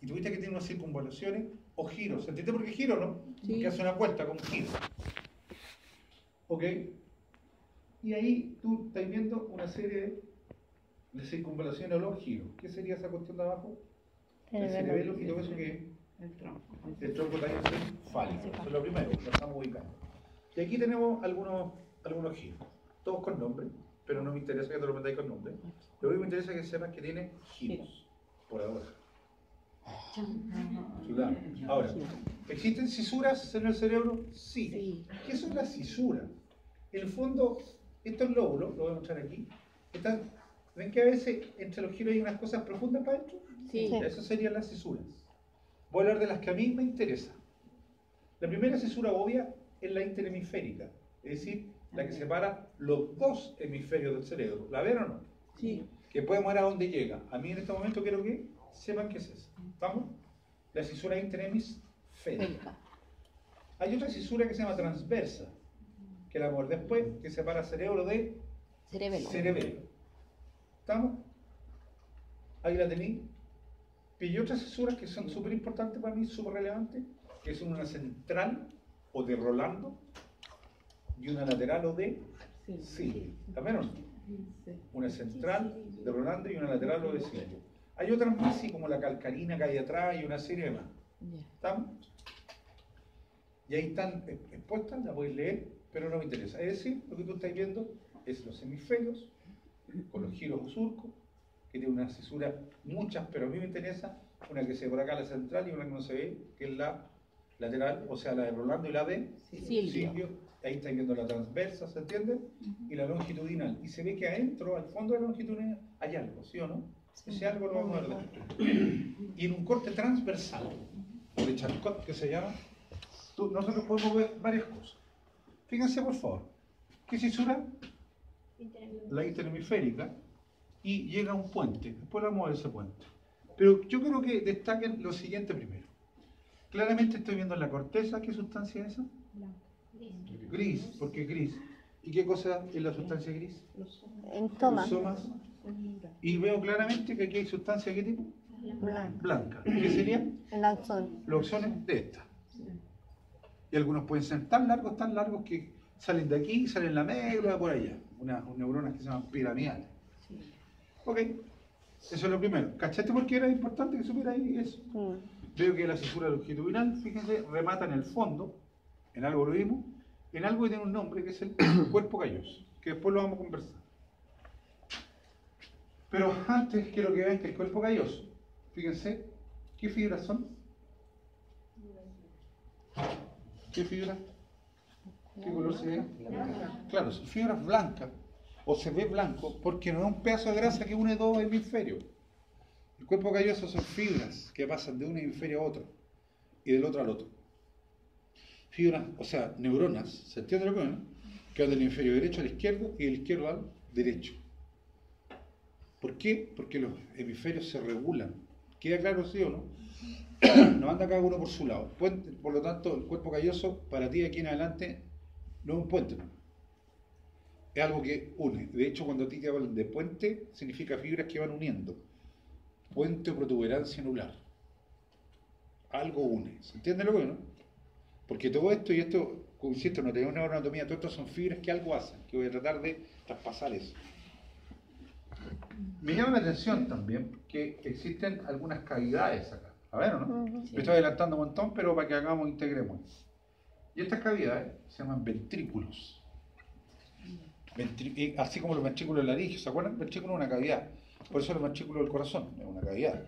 [SPEAKER 1] y tuviste que tiene unas circunvalaciones o giros. ¿Entiendes por qué giro, no?
[SPEAKER 4] Sí.
[SPEAKER 1] Porque hace una vuelta con giro. ¿Ok? Y ahí tú estás viendo una serie de circunvalaciones o los giros. ¿Qué sería esa cuestión de abajo? El cerebelo y todo eso que
[SPEAKER 3] El tronco.
[SPEAKER 1] el tronco también es fálico. Eso es lo primero, lo estamos ubicando. Y aquí tenemos algunos giros, todos con nombre, pero no me interesa que te lo metáis con nombre. Lo único que me interesa es que sepas que tiene giros, por ahora. Claro. Ahora, ¿existen cisuras en el cerebro? Sí. ¿Qué son las cisuras? En el fondo, estos lóbulos, lo voy a mostrar aquí, ¿ven que a veces entre los giros hay unas cosas profundas para adentro?
[SPEAKER 4] Sí.
[SPEAKER 1] Esas serían las cisuras. Voy a hablar de las que a mí me interesan. La primera cisura obvia es la interhemisférica, es decir, la que separa los dos hemisferios del cerebro. ¿La ven o no?
[SPEAKER 3] Sí.
[SPEAKER 1] Que podemos ver a dónde llega. A mí en este momento quiero que sepan qué es eso. ¿Estamos? La cisura interhemisférica. Hay otra cisura que se llama transversa, que la vamos a ver después, que separa cerebro de cerebelo. ¿Estamos? Ahí la tenéis. Y hay otras cisuras que son súper importantes para mí, súper relevantes, que son una central o de Rolando y una lateral o de Silvio. ¿La vieron? Una central de Rolando y una lateral o de Silvio. Hay otras más, así como la calcarina que hay atrás y una serie de más. ¿Estamos? Y ahí están expuestas, la podéis leer, pero no me interesa. Es decir, lo que tú estás viendo es los hemisferios con los giros o surcos, que tiene una cisura, muchas, pero a mí me interesa una que se ve por acá, la central, y una que no se ve, que es la lateral, o sea, la de Rolando y la de Silvio. Ahí estáis viendo la transversa, ¿se entiende? Y la longitudinal. Y se ve que adentro, al fondo de la longitudinal, hay algo, ¿sí o no? Ese algo lo vamos a ver después. Y en un corte transversal, de Charcot, que se llama, nosotros podemos ver varias cosas. Fíjense, por favor. ¿Qué cisura? La interhemisférica. Y llega a un puente. Después vamos a ver ese puente. Pero yo creo que destaquen lo siguiente primero. Claramente estoy viendo en la corteza. ¿Qué sustancia es esa? Gris. ¿Por qué gris? ¿Y qué cosa es la sustancia gris?
[SPEAKER 4] Entoma.
[SPEAKER 1] Los somas. Y veo claramente que aquí hay sustancia, ¿qué tipo? Blanca. ¿Qué sería?
[SPEAKER 4] El axón.
[SPEAKER 1] Los axones de esta. Y algunos pueden ser tan largos que salen de aquí, salen en la médula, por allá. Unas neuronas que se llaman piramidales. Ok, eso es lo primero. ¿Cachaste por qué era importante que supiera ahí eso? Veo que la cisura longitudinal, fíjense, remata en el fondo, en algo lo vimos, en algo que tiene un nombre que es el cuerpo calloso, que después lo vamos a conversar. Pero antes quiero que vean que el cuerpo calloso, fíjense, ¿qué fibras son? ¿Qué fibras? ¿Qué color se ve? Claro, son fibras blancas, o se ve blanco, porque no es un pedazo de grasa que une dos hemisferios. El cuerpo calloso son fibras que pasan de un hemisferio a otro, y del otro al otro. Fibras, o sea, neuronas, ¿se entiende lo que es? Que van del hemisferio derecho al izquierdo y del izquierdo al derecho. ¿Por qué? Porque los hemisferios se regulan. ¿Queda claro, sí o no? No anda cada uno por su lado. Puente, por lo tanto, el cuerpo calloso, para ti de aquí en adelante, no es un puente, no. Es algo que une. De hecho, cuando a ti te hablan de puente, significa fibras que van uniendo. Puente o protuberancia anular. Algo une. ¿Se entiende lo que no? Porque todo esto, y esto, como insisto, no tenemos neuroanatomía, todo esto son fibras que algo hacen, que voy a tratar de traspasar eso. Me llama la atención también que existen algunas cavidades acá. A ver, ¿o no? Me estoy adelantando un montón, pero para que hagamos, integremos. Y estas cavidades se llaman ventrículos. Así como los ventrículos de la laringe, ¿se acuerdan? El ventrículo es una cavidad. Por eso el ventrículo del corazón es una cavidad.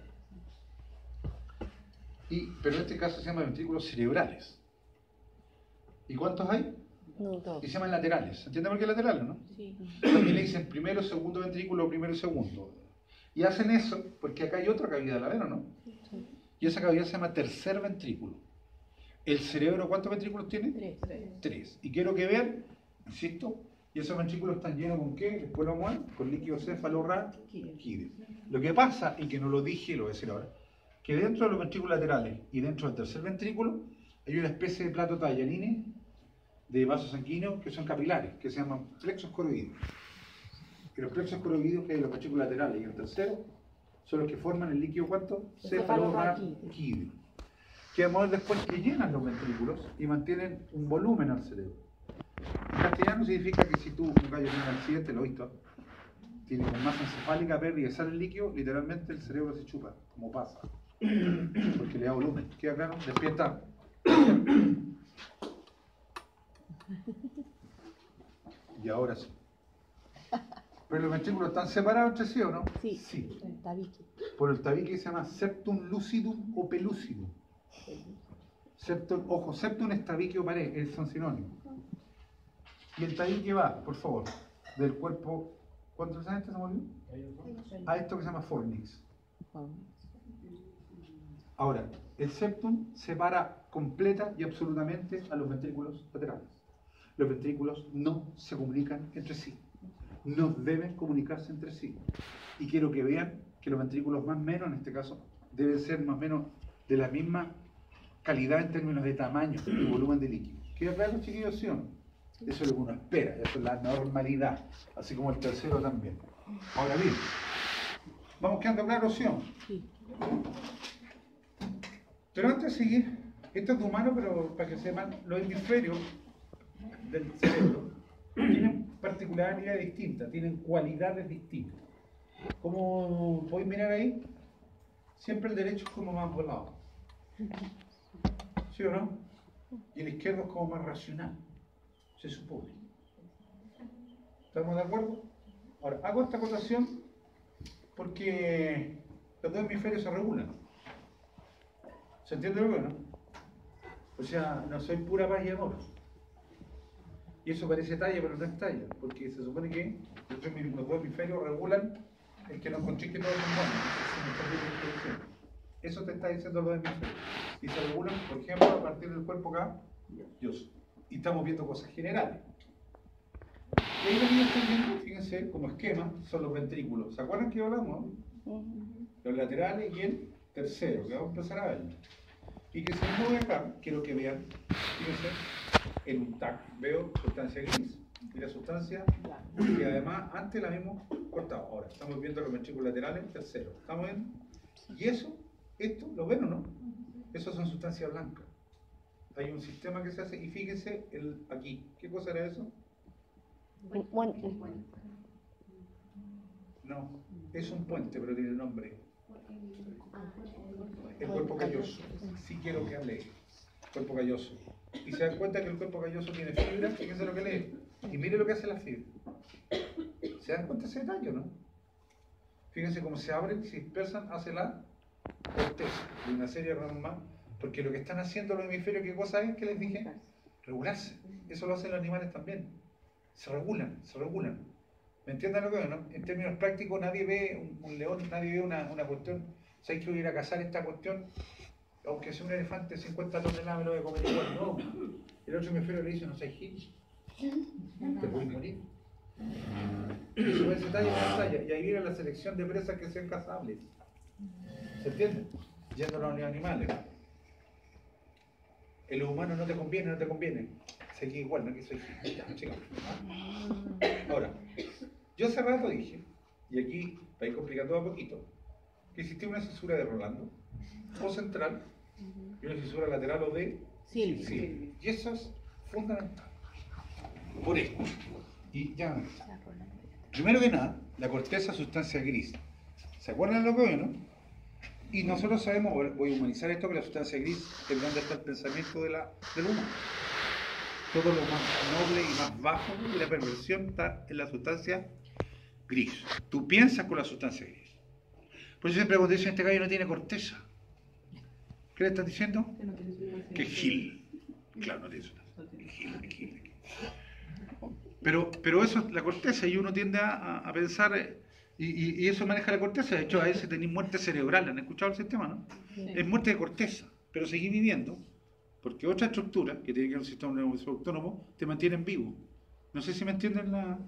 [SPEAKER 1] Pero en este caso se llaman ventrículos cerebrales. ¿Y cuántos hay?
[SPEAKER 4] Dos.
[SPEAKER 1] Y se llaman laterales. ¿Se entiende por qué laterales, no?
[SPEAKER 4] Sí.
[SPEAKER 1] También le dicen primero, segundo ventrículo, primero y segundo. Y hacen eso porque acá hay otra cavidad, ¿la ven o no?
[SPEAKER 4] Sí.
[SPEAKER 1] Y esa cavidad se llama tercer ventrículo. ¿El cerebro cuántos ventrículos tiene?
[SPEAKER 4] 3.
[SPEAKER 1] 3. Y quiero que vean, insisto, Y esos ventrículos están llenos ¿con qué? Después lo vamos a ver, con líquido cefalorraquídeo. Lo que pasa, y que no lo dije, lo voy a decir ahora, que dentro de los ventrículos laterales y dentro del tercer ventrículo hay una especie de plato tallarines de vasos sanguíneos que son capilares, que se llaman plexos coroideos. Y los plexos coroideos que hay en los ventrículos laterales y el tercero son los que forman el líquido ¿cuánto? Cefalorraquídeo. Que vamos a ver después que llenan los ventrículos y mantienen un volumen al cerebro. En castellano significa que si tú, un gallo tiene un accidente, lo he visto, tiene con masa encefálica, pérdida y sale el líquido, literalmente el cerebro se chupa, como pasa. Porque le da volumen. ¿Queda claro? Despierta. Y ahora sí. Pero los ventrículos están separados entre sí, ¿o no?
[SPEAKER 4] Sí.
[SPEAKER 1] Sí.
[SPEAKER 4] El tabique.
[SPEAKER 1] Por el tabique se llama septum lucidum o pelúcidum. Septum, ojo, septum es tabique o pared, son sinónimos. Y el tabique va, por favor, del cuerpo. ¿Cuántos años se me olvidó? A esto que se llama fornix. Ahora, el septum separa completa y absolutamente a los ventrículos laterales. Los ventrículos no se comunican entre sí. No deben comunicarse entre sí. Y quiero que vean que los ventrículos más o menos, en este caso, deben ser más o menos de la misma calidad en términos de tamaño y volumen de líquido. ¿Queda claro, chiquillos, sí o no? Eso es lo que uno espera, eso es la normalidad, así como el tercero también. Ahora bien, ¿vamos quedando claros, sí o no?
[SPEAKER 4] Sí.
[SPEAKER 1] Pero antes de seguir, esto es de humano, pero para que sepan, los hemisferios del cerebro tienen particularidades distintas, tienen cualidades distintas. Como podéis mirar ahí, siempre el derecho es como más volado. ¿Sí o no? Y el izquierdo es como más racional, se supone. ¿Estamos de acuerdo? Ahora, hago esta acotación porque los dos hemisferios se regulan. ¿Se entiende lo que no? O sea, no soy pura paz y amor. Y eso parece talla, pero no es talla, porque se supone que los dos hemisferios regulan el que no encontré que todos son buenos. Eso te está diciendo los hemisferios. Y se regulan, por ejemplo, a partir del cuerpo calloso. Y estamos viendo cosas generales. Y ahí los niños están viendo, fíjense, como esquema, son los ventrículos. ¿Se acuerdan que hablamos? Los laterales y el tercero, que vamos a empezar a ver. Y que si me voy acá, quiero que vean, fíjense, en un TAC veo sustancia gris y la sustancia que además antes la habíamos cortado. Ahora estamos viendo los ventrículos laterales, tercero. ¿Estamos viendo? Y eso, esto, ¿lo ven o no? Eso son sustancias blancas. Hay un sistema que se hace y fíjense aquí. ¿Qué cosa era eso? No, es un puente, pero tiene nombre. El cuerpo calloso. Sí quiero que hable. Cuerpo calloso. Y se dan cuenta que el cuerpo calloso tiene fibra, fíjense lo que lee. Y mire lo que hace la fibra. ¿Se dan cuenta de ese detalle o no? Fíjense cómo se abren, se dispersan hacia la corteza. Y una serie de ramas más. Porque lo que están haciendo los hemisferios, ¿qué cosa es que les dije? Regularse. Eso lo hacen los animales también. Se regulan, se regulan. ¿Me entienden lo que veo, no? En términos prácticos, nadie ve un león, nadie ve una cuestión. ¿Sabes que voy a ir a cazar esta cuestión? Aunque sea un elefante de 50 toneladas, me lo voy a comer igual. No. El otro hemisferio le dice, no seas gil. Te puedes morir. Y eso es detalle de la talla. Y ahí viene la selección de presas que sean cazables. ¿Se entiende? Yendo a los animales. En los humanos no te conviene, no te conviene. Seguí igual, no que soy gil. Ya, chicos. Ahora, yo hace rato dije, y aquí para ir complicando a poquito, que existía una cisura de Rolando, o central, y una cisura lateral o de Silvio. Y eso es fundamental. Por esto. Y ya. Primero que nada, la corteza es sustancia gris. ¿Se acuerdan de lo que veo, no? Y nosotros sabemos, voy a humanizar esto, que la sustancia gris es donde está el pensamiento del humano. Todo lo más noble y más bajo de la perversión está en la sustancia gris. Tú piensas con la sustancia gris. Por eso siempre cuando dicen este gallo no tiene corteza. ¿Qué le estás diciendo? Que gil. Claro, no tiene sustancia. Gil. Pero eso es la corteza y uno tiende a pensar, y eso maneja la corteza. De hecho, a veces tenéis muerte cerebral. ¿Han escuchado el sistema, no? Sí. Es muerte de corteza, pero seguís viviendo porque otra estructura, que tiene que ver con un sistema nervioso autónomo, te mantienen vivo. No sé si me entienden la...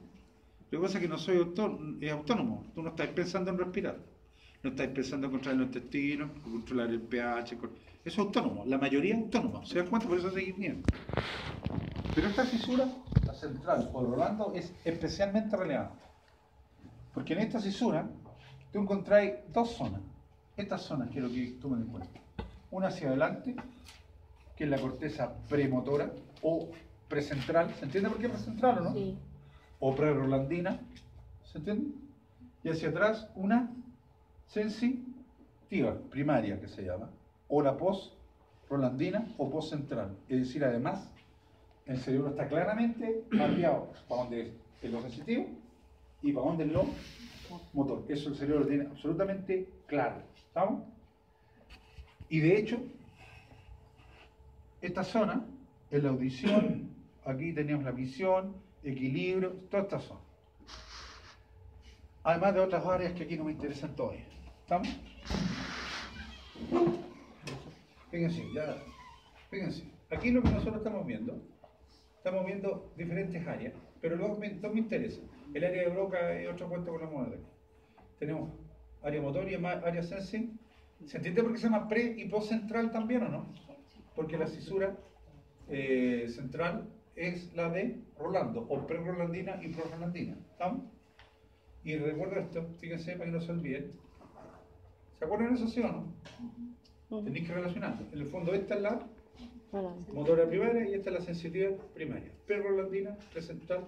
[SPEAKER 1] Lo que pasa es que no soy autónomo. Tú no estás pensando en respirar. No estás pensando en controlar los intestinos, controlar el pH. Eso es autónomo. La mayoría es autónoma. ¿Se dan cuenta? Por eso seguir bien. Pero esta fisura, la central o Rolando, es especialmente relevante. Porque en esta fisura tú encontráis dos zonas. Estas zonas quiero que tomen en cuenta. Una hacia adelante, que es la corteza premotora o precentral. ¿Se entiende por qué precentral o no?
[SPEAKER 4] Sí.
[SPEAKER 1] O prerrolandina. ¿Se entiende? Y hacia atrás una sensitiva, primaria que se llama. O la post-rolandina o post-central. Es decir, además, el cerebro está claramente mapeado para donde es lo sensitivo y para donde es lo motor. Eso el cerebro lo tiene absolutamente claro. ¿Estamos? Y de hecho, esta zona es la audición, aquí tenemos la visión, equilibrio, toda esta zona. Además de otras áreas que aquí no me interesan todavía. ¿Estamos? Fíjense, ya. Fíjense, aquí lo que nosotros estamos viendo diferentes áreas, pero luego dos me interesan. El área de Broca es otro cuento con la moneda. Tenemos área motor y área sensing. ¿Se entiende por qué se llama pre y post central también o no? Porque la cisura central es la de Rolando, o pre-rolandina y pro-rolandina. ¿Estamos? Y recuerdo esto, fíjense para que no se olviden. ¿Se acuerdan de eso, sí o no? Tenéis que relacionarlo. En el fondo esta es la motora primaria y esta es la sensibilidad primaria. Pre-rolandina, pre-central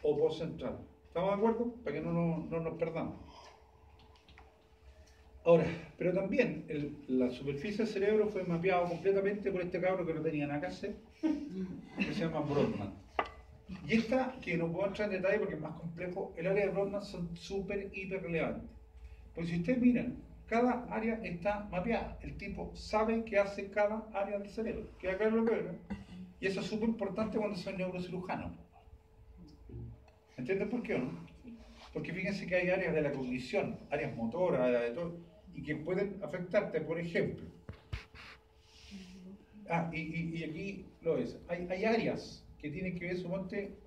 [SPEAKER 1] o post-central. ¿Estamos de acuerdo? Para que no nos perdamos. Ahora, pero también la superficie del cerebro fue mapeado completamente por este cabro que no tenía nada que hacer, que se llama Brodmann. Y esta, que no puedo entrar en detalle porque es más complejo, el área de Brodmann son súper, hiper relevantes. Pues si ustedes miran, cada área está mapeada. El tipo sabe qué hace cada área del cerebro. ¿Queda claro lo que veo? Y eso es súper importante cuando son neurocirujanos. ¿Entienden por qué o no? Porque fíjense que hay áreas de la cognición, áreas motoras, áreas de todo, y que pueden afectarte, por ejemplo. Y aquí lo es. Hay áreas que tienen que ver, suponte,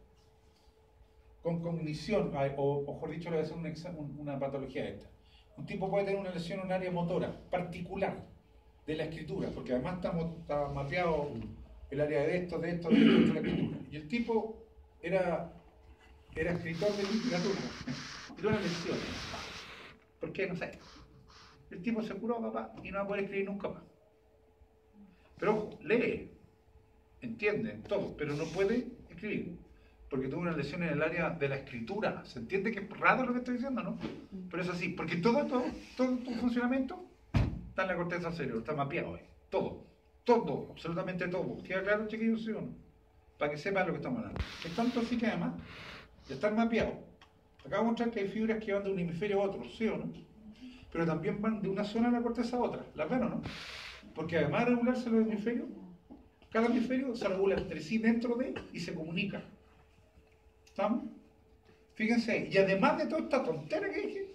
[SPEAKER 1] con cognición, o mejor dicho, le voy a hacer una patología esta. Un tipo puede tener una lesión en un área motora particular de la escritura, porque además está mapeado el área de esto, de la escritura. Y el tipo era escritor de literatura, pero una lesión. ¿Por qué? No sé. El tipo se curó, papá, y no va a poder escribir nunca más. Pero ojo, lee, entiende todo, pero no puede escribir, porque tuvo una lesión en el área de la escritura. ¿Se entiende que es raro lo que estoy diciendo, no? Pero es así, porque todo tu funcionamiento está en la corteza del cerebro, está mapeado ahí. Todo, absolutamente todo. ¿Queda claro, chiquillos, sí o no? Para que sepan lo que estamos hablando. Es tanto así que además de estar mapeado, acabo de mostrar que hay fibras que van de un hemisferio a otro, ¿sí o no? Pero también van de una zona de la corteza a otra. ¿Las ven o no? Porque además de regularse los hemisferios, cada hemisferio se regula entre sí dentro de y se comunica. ¿Estamos? Fíjense ahí. Y además de toda esta tontera que dije,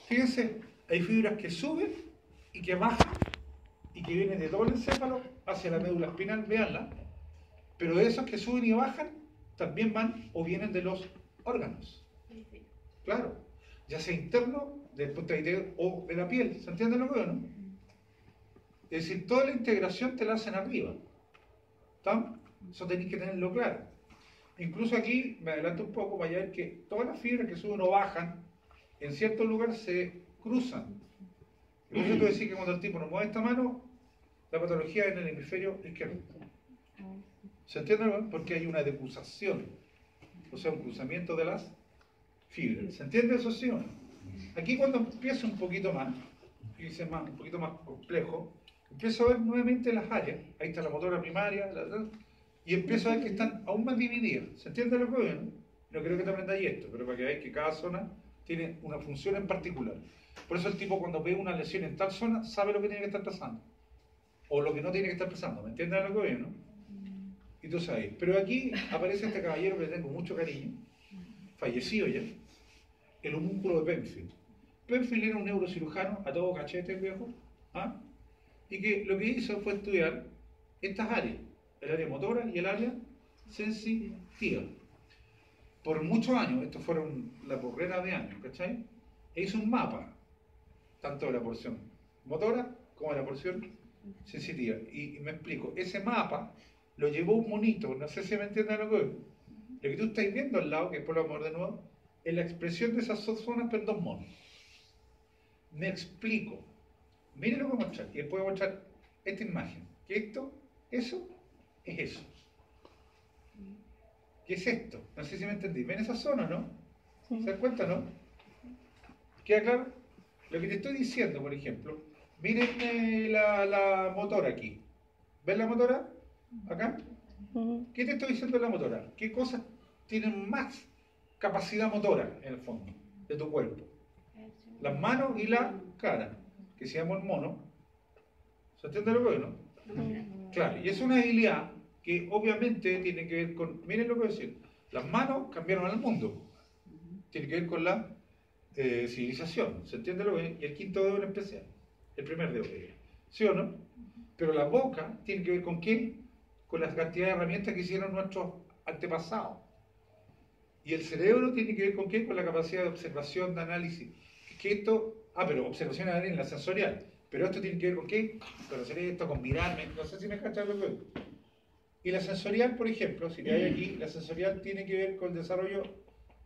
[SPEAKER 1] fíjense, hay fibras que suben y que bajan y que vienen de todo el encéfalo hacia la médula espinal, veanla. Pero de esos que suben y bajan también van o vienen de los órganos. Claro, ya sea interno, del punto de vista o de la piel. ¿Se entiende lo que veo, no? Es decir, toda la integración te la hacen arriba. ¿Estamos? Eso tenéis que tenerlo claro. Incluso aquí, me adelanto un poco para ver que todas las fibras que suben o bajan, en ciertos lugares se cruzan. Y por eso tú decís que cuando el tipo no mueve esta mano, la patología es en el hemisferio izquierdo. ¿Se entiende, no? Porque hay una decruzación, o sea, un cruzamiento de las fibras. ¿Se entiende eso, sí o no? Aquí cuando empiezo un poquito más, fíjense más, un poquito más complejo, empiezo a ver nuevamente las áreas. Ahí está la motora primaria, y empiezo a ver que están aún más divididas. ¿Se entiende lo que veo, no? No creo que te aprendáis esto, pero para que veáis que cada zona tiene una función en particular. Por eso el tipo cuando ve una lesión en tal zona, sabe lo que tiene que estar pasando. O lo que no tiene que estar pasando. ¿Me entiendes lo que veo, no? Y tú sabes. Pero aquí aparece este caballero que le tengo mucho cariño, fallecido ya, el homúnculo de Penfield. Penfield era un neurocirujano a todo cachete, viejo, y que lo que hizo fue estudiar estas áreas, el área motora y el área sensitiva. por muchos años, estos fueron la porrera de años, ¿cachai? E hizo un mapa, tanto de la porción motora como de la porción sensitiva. Y me explico, ese mapa lo llevó un monito, no sé si me entienden lo que es. Lo que tú estás viendo al lado, que después lo vamos a ver de nuevo, es la expresión de esas dos zonas, pero en dos monos. Me explico. Miren lo que voy a mostrar. Y después voy a mostrar esta imagen. Que esto, eso, es eso. ¿Qué es esto? No sé si me entendí. ¿Ven esa zona, no? ¿Se dan cuenta, no? ¿Queda claro? Lo que te estoy diciendo, por ejemplo, miren la motora aquí. ¿Ven la motora? Acá. ¿Qué te estoy diciendo de la motora? ¿Qué cosas tienen más capacidad motora, en el fondo, de tu cuerpo? Las manos y la cara, que se llama el mono. ¿Se entiende lo que es, no? Claro, y es una habilidad que obviamente tiene que ver con, miren lo que voy a decir, las manos cambiaron al mundo, tiene que ver con la civilización, ¿se entiende lo que es? Y el quinto dedo en especial, el primer dedo, ¿sí o no? Pero la boca tiene que ver con qué? Con la cantidad de herramientas que hicieron nuestros antepasados. Y el cerebro tiene que ver con qué? Con la capacidad de observación, de análisis. Que esto, pero observación y análisis en la sensorial. Pero esto tiene que ver con qué? Con hacer esto, con mirarme, no sé si me cachas lo que es. Y la sensorial, por ejemplo, si te hay aquí, la sensorial tiene que ver con el desarrollo,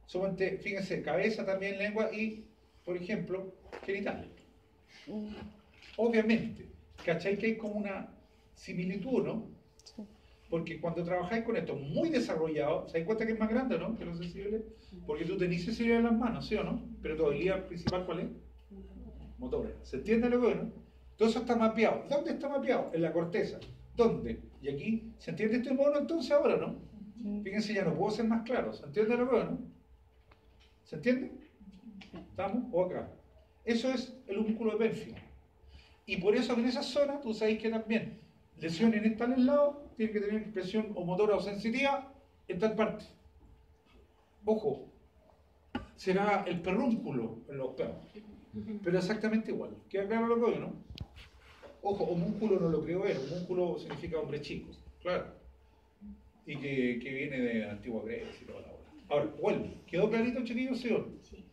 [SPEAKER 1] sumamente, fíjense, cabeza también, lengua y, por ejemplo, genital. Obviamente, ¿cachai? Que hay como una similitud, ¿no? Porque cuando trabajáis con esto muy desarrollado, ¿se dan cuenta que es más grande, no? Que lo sensible, porque tú tenés sensibilidad en las manos, ¿sí o no? Pero tu habilidad principal, ¿cuál es? Motora. ¿Se entiende lo que es, no? Todo eso está mapeado. ¿Dónde está mapeado? En la corteza. ¿Dónde? Y aquí, ¿se entiende este mono entonces ahora, no? Fíjense, ya no puedo ser más claro. ¿Se entiende lo que es, no? ¿Se entiende? ¿Estamos? O acá. Eso es el músculo de Penfield. Y por eso en esa zona, tú sabes que también lesiones en tal lado, tiene que tener expresión o motora o sensitiva en tal parte. Ojo, será el perrúnculo en los perros, pero exactamente igual. ¿Queda claro lo que oye, no? Ojo, homúnculo no lo creo él, homúnculo significa hombre chico, claro. Y que viene de la antigua Grecia y toda la hora. Ahora, vuelvo. ¿Quedó clarito, chiquillos, sí o no?
[SPEAKER 2] Sí.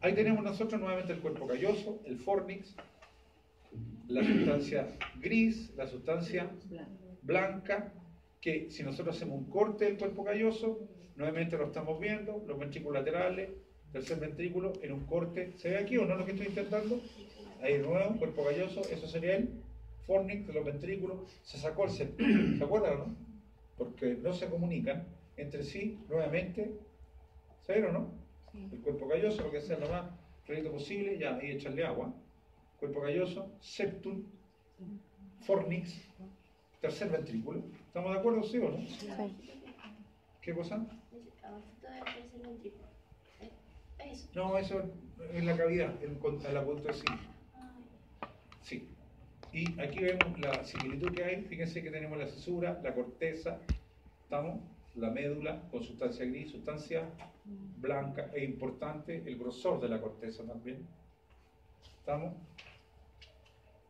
[SPEAKER 1] Ahí tenemos nosotros nuevamente el cuerpo calloso, el fornix, la sustancia gris, la sustancia blanca, que si nosotros hacemos un corte del cuerpo calloso, nuevamente lo estamos viendo, los ventrículos laterales, tercer ventrículo, en un corte, ¿se ve aquí o no lo que estoy intentando? Ahí de nuevo, cuerpo calloso, eso sería el fornix de los ventrículos, se sacó el septum, ¿se acuerdan o no? Porque no se comunican entre sí, nuevamente, ¿se o no? El cuerpo calloso, lo que sea lo más realito posible, ya ahí echarle agua, cuerpo calloso, septum, fornix, tercer ventrículo. ¿Estamos de acuerdo, sí o no?
[SPEAKER 4] Sí.
[SPEAKER 1] ¿Qué cosa?
[SPEAKER 2] Abajito del tercer ventrículo. Eso.
[SPEAKER 1] No, eso es la cavidad, a la punta de sí. Sí. Y aquí vemos la similitud que hay. Fíjense que tenemos la cesura, la corteza, ¿estamos? La médula con sustancia gris, sustancia blanca e importante, el grosor de la corteza también. ¿Estamos?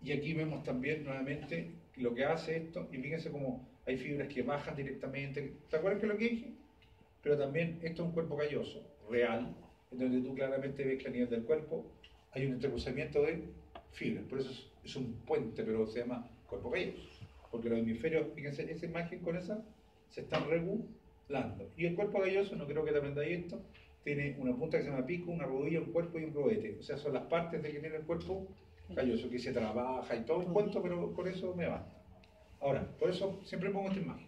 [SPEAKER 1] Y aquí vemos también nuevamente lo que hace esto, y fíjense cómo hay fibras que bajan directamente. ¿Te acuerdas que es lo que dije? Pero también esto es un cuerpo calloso, real, en donde tú claramente ves que a nivel del cuerpo hay un entrecruzamiento de fibras. Por eso es un puente, pero se llama cuerpo calloso. Porque los hemisferios, fíjense, esa imagen con esa, se están regulando. Y el cuerpo calloso, no creo que te aprendáis esto, tiene una punta que se llama pico, una rodilla, un cuerpo y un probete. O sea, son las partes de que tiene el cuerpo calloso, que se trabaja y todo el cuento, pero con eso me basta. Ahora, por eso siempre pongo esta imagen.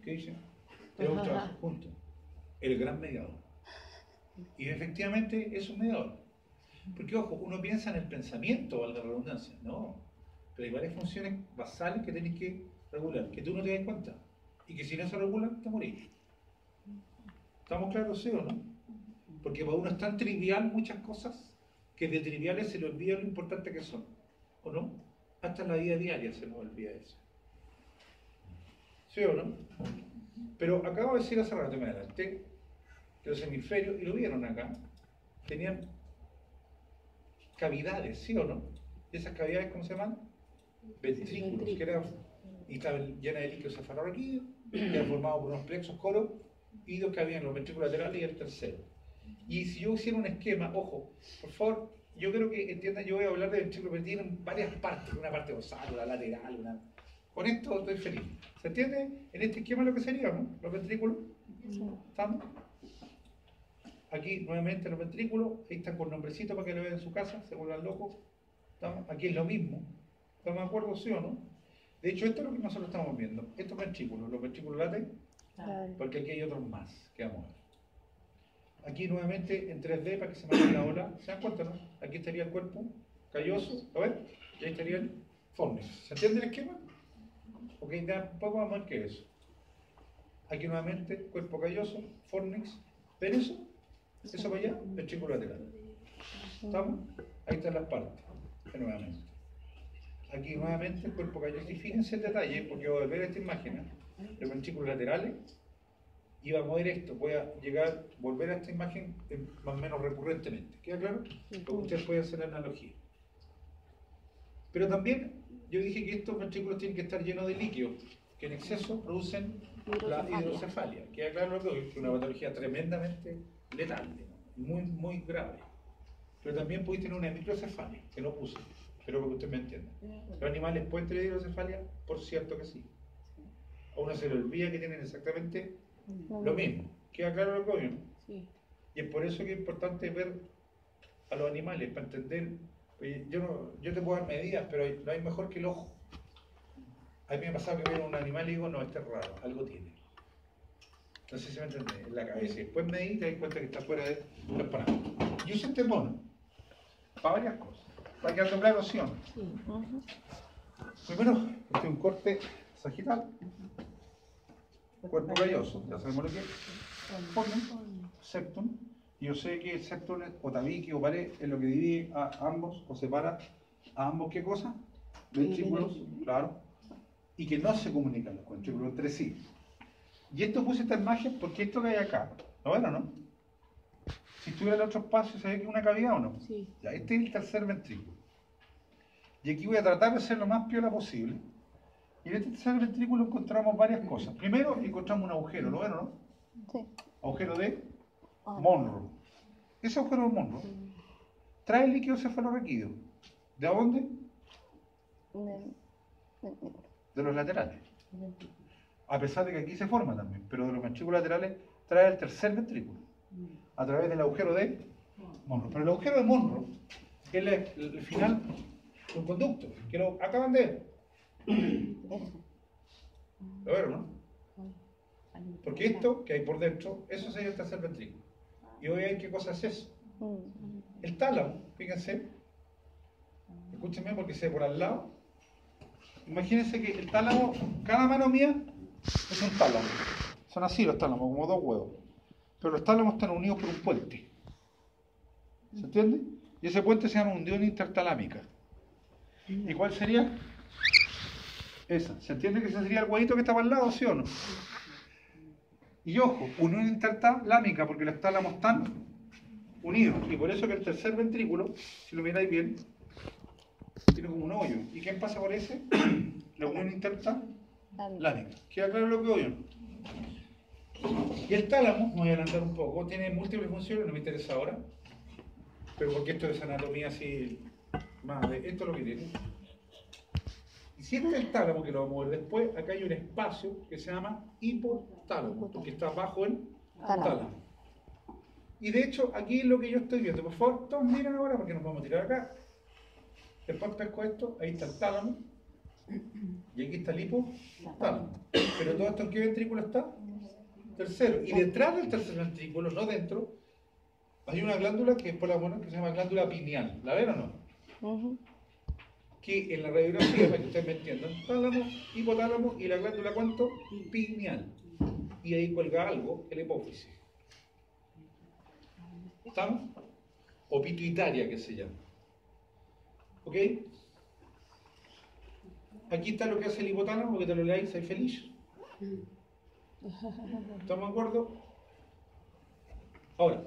[SPEAKER 1] ¿Qué dice? Tenemos un trabajo juntos. El gran mediador. Y efectivamente es un mediador. Porque, ojo, uno piensa en el pensamiento, valga la redundancia. No. Pero hay varias funciones basales que tenés que regular, que tú no te das cuenta. Y que si no se regulan, te morís. ¿Estamos claros, sí o no? Porque para uno es tan trivial muchas cosas que de triviales se le olvida lo importante que son. ¿O no? Hasta en la vida diaria se nos olvida eso. ¿Sí o no? Pero acabo de decir hace rato, me adelanté, que los hemisferios, y lo vieron acá, tenían cavidades, ¿sí o no? ¿Y esas cavidades cómo se llaman? Ventrículos, que eran, y estaban llenas de líquido cefalorraquídeo, que eran formados por unos plexos y dos que habían los ventrículos laterales y el tercero. Y si yo hiciera un esquema, ojo, por favor, yo creo que entiendan, yo voy a hablar de ventrículos, pero tienen varias partes, una parte dorsal, una lateral, una... Con esto estoy feliz. ¿Se entiende? En este esquema lo que sería, ¿no? Los ventrículos. ¿Estamos? Aquí nuevamente los ventrículos, ahí están con nombrecito para que lo vean en su casa, se vuelvan locos. ¿Estamos? Aquí es lo mismo. ¿Estamos de acuerdo, sí o no? De hecho, esto es lo que nosotros estamos viendo. Estos ventrículos, los ventrículos látex, porque aquí hay otros más que vamos a ver. Aquí nuevamente en 3D para que se marque la ola. ¿Se dan cuenta, no? Aquí estaría el cuerpo calloso, ¿lo ven? Y ahí estaría el fornix. ¿Se entiende el esquema? Ok, ya poco vamos a ver qué es eso. Aquí nuevamente, cuerpo calloso, fornix. ¿Ven eso? Eso para allá, ventrículo lateral. ¿Estamos? Ahí están las partes, nuevamente. Aquí nuevamente el cuerpo calloso. Y fíjense el detalle, porque voy a ver esta imagen, los ventrículos laterales. Y vamos a ver esto, voy a volver a esta imagen más o menos recurrentemente. ¿Queda claro? Porque ustedes pueden hacer la analogía. Pero también yo dije que estos ventrículos tienen que estar llenos de líquido, que en exceso producen la hidrocefalia. ¿Queda claro lo que hoy? Es una patología tremendamente letal, muy, muy grave. Pero también podéis tener una microcefalia, que no puse, pero para que ustedes me entiendan. ¿Los animales pueden tener hidrocefalia? Por cierto que sí. A uno se le olvida que tienen exactamente lo mismo. ¿Queda claro lo que hoy, no?
[SPEAKER 3] Sí.
[SPEAKER 1] Y es por eso que es importante ver a los animales, para entender. Yo te puedo dar medidas, pero no hay mejor que el ojo. A mí me ha pasado que veo un animal y digo, no, este es raro, algo tiene. No sé si me entendés, en la cabeza. Y después medí y te das cuenta que está fuera de los parámetros. Y uso este mono para varias cosas. Para quedar claro, ¿sí o no? Primero, este es un corte sagital. Cuerpo calloso, ya sabemos lo que es. Fornix, septum. Y yo sé que el septum o tabique o pared es lo que divide a ambos o separa a ambos, ¿qué cosa? Ventrículos, claro. Y que no se comunican los ventrículos entre sí. Y esto puse esta imagen porque esto que hay acá, ¿lo ven o no? Si estuviera en el otro espacio, ¿se ve que es una cavidad o no?
[SPEAKER 3] Sí.
[SPEAKER 1] Ya, este es el tercer ventrículo. Y aquí voy a tratar de ser lo más piola posible. Y en este tercer ventrículo encontramos varias cosas. Primero encontramos un agujero, ¿lo ven o no?
[SPEAKER 4] Sí.
[SPEAKER 1] Agujero de Monro. Ese agujero de Monro trae líquido cefalorraquídeo. ¿De dónde? De los laterales. A pesar de que aquí se forma también, pero de los ventrículos laterales trae el tercer ventrículo a través del agujero de Monro. Pero el agujero de Monro es el final de un conducto, que lo acaban de ver. ¿Lo vieron, no? Porque esto que hay por dentro, eso sería el tercer ventrículo. Y hoy hay qué cosa es eso. El tálamo, fíjense, escúchenme porque sé por al lado. Imagínense que el tálamo, cada mano mía es un tálamo. Son así los tálamos, como dos huevos. Pero los tálamos están unidos por un puente. ¿Se entiende? Y ese puente se llama unión intertalámica. ¿Y cuál sería? Esa. ¿Se entiende que ese sería el huevito que está al lado, sí o no? Y ojo, unión intertalámica, porque los tálamos están unidos. Y por eso que el tercer ventrículo, si lo miráis bien, tiene como un hoyo. ¿Y quién pasa por ese? La unión intertalámica. ¿Queda claro lo que hoyo? Y el tálamo, me voy a adelantar un poco, tiene múltiples funciones, no me interesa ahora, pero porque esto es anatomía así, más de esto es lo que tiene. Y si este es el tálamo, que lo vamos a ver después, acá hay un espacio que se llama hipotálamo, porque está bajo el tálamo. Y de hecho, aquí es lo que yo estoy viendo. Por favor, todos miren ahora porque nos vamos a tirar acá. Después pesco esto, ahí está el tálamo, y aquí está el hipotálamo. Pero todo esto, ¿en qué ventrículo está? Tercero. Y detrás del tercer ventrículo, no dentro, hay una glándula que es por la buena que se llama glándula pineal. ¿La ven o no? Que en la radiografía, para que ustedes me entiendan, tálamo, hipotálamo y la glándula, ¿cuánto? Pineal. Y ahí cuelga algo, el hipófisis. ¿Estamos? O pituitaria, que se llama. ¿Ok? Aquí está lo que hace el hipotálamo, porque te lo leáis, soy feliz. ¿Estamos de acuerdo? Ahora,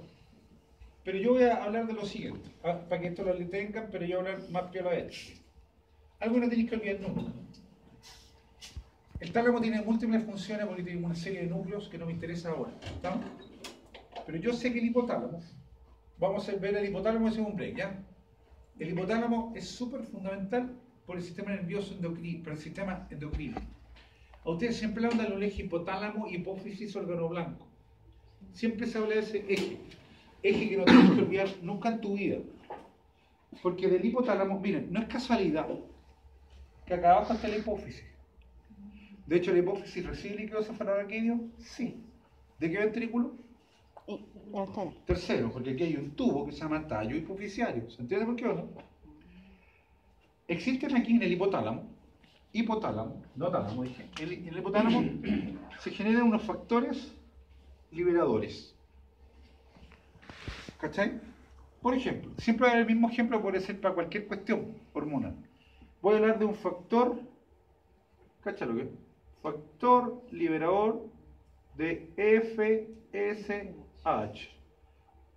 [SPEAKER 1] pero yo voy a hablar de lo siguiente, para que esto lo tengan, pero yo voy a hablar más que lo de esto. Algo no tenéis que olvidar nunca. El tálamo tiene múltiples funciones porque tiene una serie de núcleos que no me interesa ahora. ¿Está? Pero yo sé que el hipotálamo, vamos a ver el hipotálamo en un break, ¿ya? El hipotálamo es súper fundamental por el sistema nervioso endocrino, por el sistema endocrino. A ustedes siempre le hablan del eje hipotálamo, hipófisis, órgano blanco. Siempre se habla de ese eje. Eje que no tienes que olvidar nunca en tu vida. Porque del hipotálamo, miren, no es casualidad que acá abajo está la hipófisis. De hecho, la hipófisis recibe líquido cefalorraquídeo, sí. ¿De qué ventrículo? Tercero, porque aquí hay un tubo que se llama tallo hipofisiario. ¿Se entiende por qué o no? Existen aquí en el hipotálamo, no tálamo, dije. En el hipotálamo se generan unos factores liberadores. ¿Cachai? Por ejemplo, siempre va a haber el mismo ejemplo, puede ser para cualquier cuestión hormonal. Voy a hablar de un factor, ¿cachai lo que es? Factor liberador de FSH,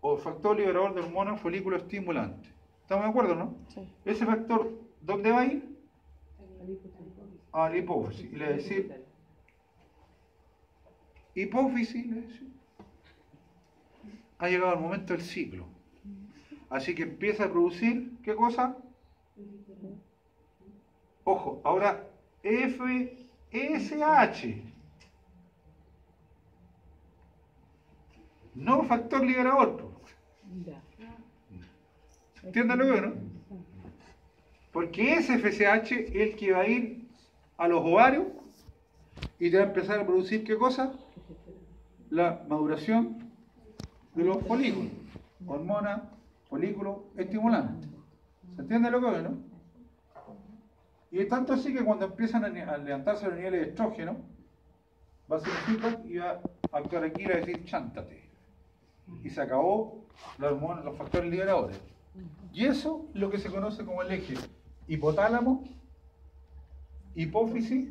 [SPEAKER 1] o factor liberador de hormona folículo estimulante. ¿Estamos de acuerdo, no?
[SPEAKER 4] Sí.
[SPEAKER 1] Ese factor, ¿dónde va a ir? A la hipófisis. Y le voy a decir, hipófisis, le voy a decir, ha llegado el momento del ciclo. Así que empieza a producir, ¿qué cosa? Ojo, ahora FSH. No factor liberador. ¿Entienden lo que veo, no? Porque ese FSH es el que va a ir a los ovarios y te va a empezar a producir, ¿qué cosa? La maduración de los folículos. Hormona, folículo, estimulante. ¿Se entiende lo que veo, no? Y es tanto así que cuando empiezan a levantarse los niveles de estrógeno, va a hacer un feedback y va a actuar aquí y va a decir, chántate. Y se acabó la hormona, los factores liberadores. Y eso es lo que se conoce como el eje hipotálamo, hipófisis,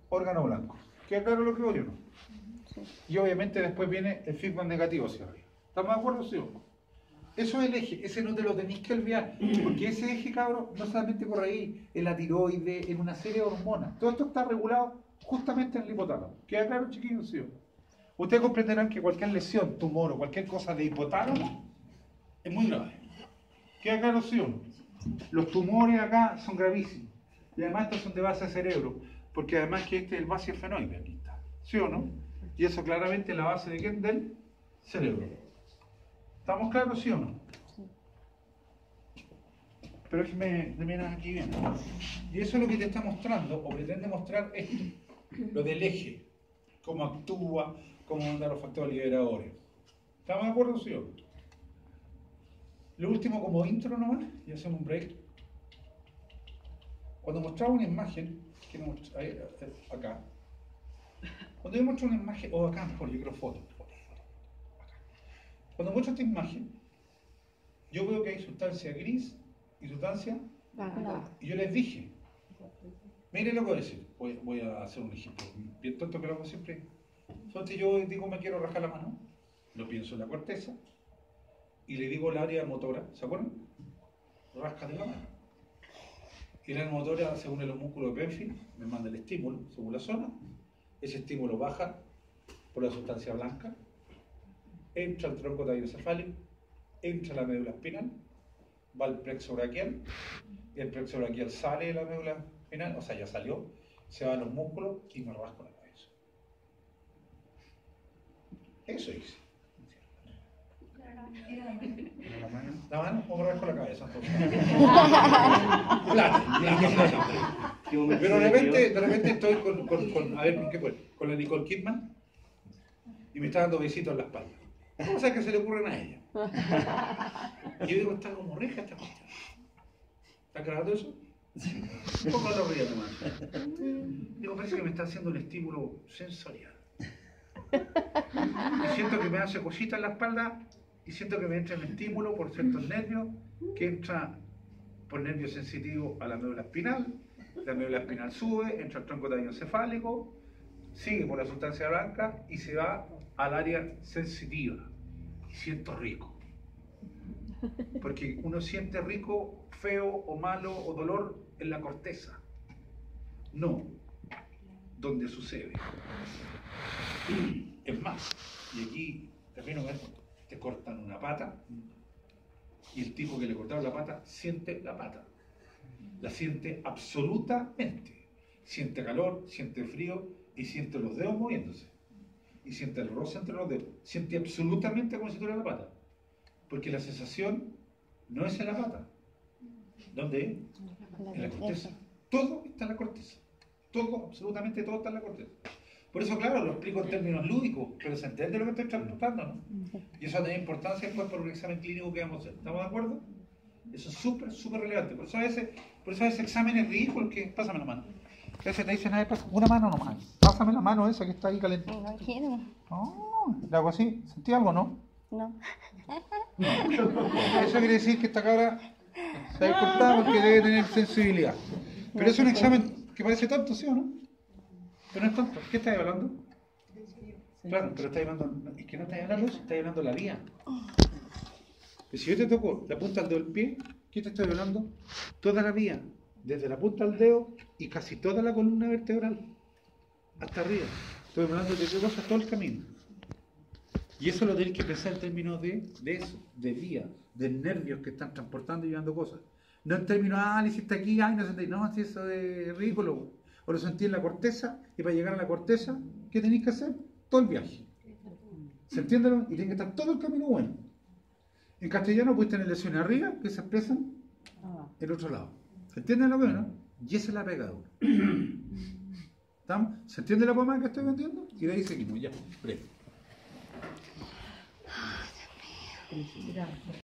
[SPEAKER 1] órgano blanco. ¿Queda claro lo que digo yo, no? Y obviamente después viene el feedback negativo hacia arriba. ¿Estamos de acuerdo, sí o no? Eso es el eje, ese no te lo tenéis que olvidar, porque ese eje, cabrón, no solamente corre ahí, en la tiroides, en una serie de hormonas. Todo esto está regulado justamente en el hipotálamo. ¿Queda claro, chiquillos, sí o no? Ustedes comprenderán que cualquier lesión, tumor o cualquier cosa de hipotálamo es muy grave. ¿Queda claro, sí o no? Los tumores acá son gravísimos. Y además estos son de base de cerebro, porque además que este es el base fenoide, aquí está. ¿Sí o no? Y eso claramente es la base de ¿quién? Del cerebro. ¿Estamos claros, sí o no? Pero es que me miran aquí bien. Y eso es lo que te está mostrando, o pretende mostrar esto, lo del eje, cómo actúa, cómo mandan los factores liberadores. ¿Estamos de acuerdo, sí o no? Lo último como intro nomás, y hacemos un break. Cuando mostraba una imagen, acá, cuando yo muestro una imagen, o acá mejor, yo quiero foto. Cuando muestro esta imagen, yo veo que hay sustancia gris y sustancia, y yo les dije, miren lo que voy a decir, voy a hacer un ejemplo, bien tonto que lo hago siempre. Entonces yo digo, me quiero rajar la mano, lo pienso en la corteza, y le digo el área motora, ¿se acuerdan? Ráscate la mano. Y la motora, según los músculos de Penfield, me manda el estímulo, según la zona. Ese estímulo baja por la sustancia blanca, entra al tronco talloencefálico, entra a la médula espinal, va al plexo braquial, y el plexo braquial sale de la médula espinal, o sea, ya salió, se va a los músculos y me rasco la cabeza. Eso hice. La mano, o me rasco la cabeza. Pero de repente estoy con a ver, ¿con qué fue? Con la Nicole Kidman y me está dando besitos en la espalda. Cosas que se le ocurren a ella. Y yo digo, está como reja esta cuestión. ¿Está claro eso? Un poco lo río nomás. Digo, parece que me está haciendo un estímulo sensorial. Y siento que me hace cositas en la espalda y siento que me entra el estímulo por ciertos nervios, que entra por nervio sensitivo a la médula espinal, la médula espinal sube, entra al tronco talloencefálico, sigue por la sustancia blanca y se va al área sensitiva. Y siento rico. Porque uno siente rico, feo o malo o dolor en la corteza. No, donde sucede. Es más, y aquí termino con esto, te cortan una pata y el tipo que le cortaron la pata siente la pata. La siente absolutamente. Siente calor, siente frío y siente los dedos moviéndose. Y siente el roce entre los dedos. Siente absolutamente como si tuviera la pata. Porque la sensación no es en la pata. ¿Dónde es? En la corteza. Todo está en la corteza. Todo, absolutamente todo está en la corteza. Por eso, claro, lo explico en términos lúdicos, pero se entiende lo que estoy tratando, ¿no? Y eso tiene importancia después por un examen clínico que vamos a hacer. ¿Estamos de acuerdo? Eso es súper, súper relevante. Por eso a veces exámenes ridículos que... Pásame la mano. A veces te dicen, una mano nomás. Pásame la mano esa que está ahí calentita.
[SPEAKER 4] No quiero.
[SPEAKER 1] No, le hago así. ¿Sentí algo, no?
[SPEAKER 4] No.
[SPEAKER 1] Eso quiere decir que esta cabra se ha cortado porque debe tener sensibilidad. Pero es un examen que parece tonto, ¿sí o no? Pero no es tonto. ¿Qué estáis hablando? Claro, pero estáis hablando... Es que no estáis hablando eso, estáis hablando de la vía. Si yo te toco la punta del dedo del pie, ¿qué te estoy hablando? Toda la vía, desde la punta del dedo y casi toda la columna vertebral, hasta arriba. Estoy hablando de cosas todo el camino. Y eso lo tenéis que pensar en términos de eso, de vía, de nervios que están transportando y llevando cosas. No en términos, le hiciste aquí, no sentí. No, si eso es ridículo. O lo sentí en la corteza, y para llegar a la corteza, ¿qué tenéis que hacer? Todo el viaje. ¿Se entiende? Y tiene que estar todo el camino bueno. En castellano puedes tener lesiones arriba que se expresan en otro lado. ¿Se entiende lo que no? Y esa es la pegadura. ¿Estamos? ¿Se entiende la pomada que estoy vendiendo? Y de ahí seguimos, ya. Breve.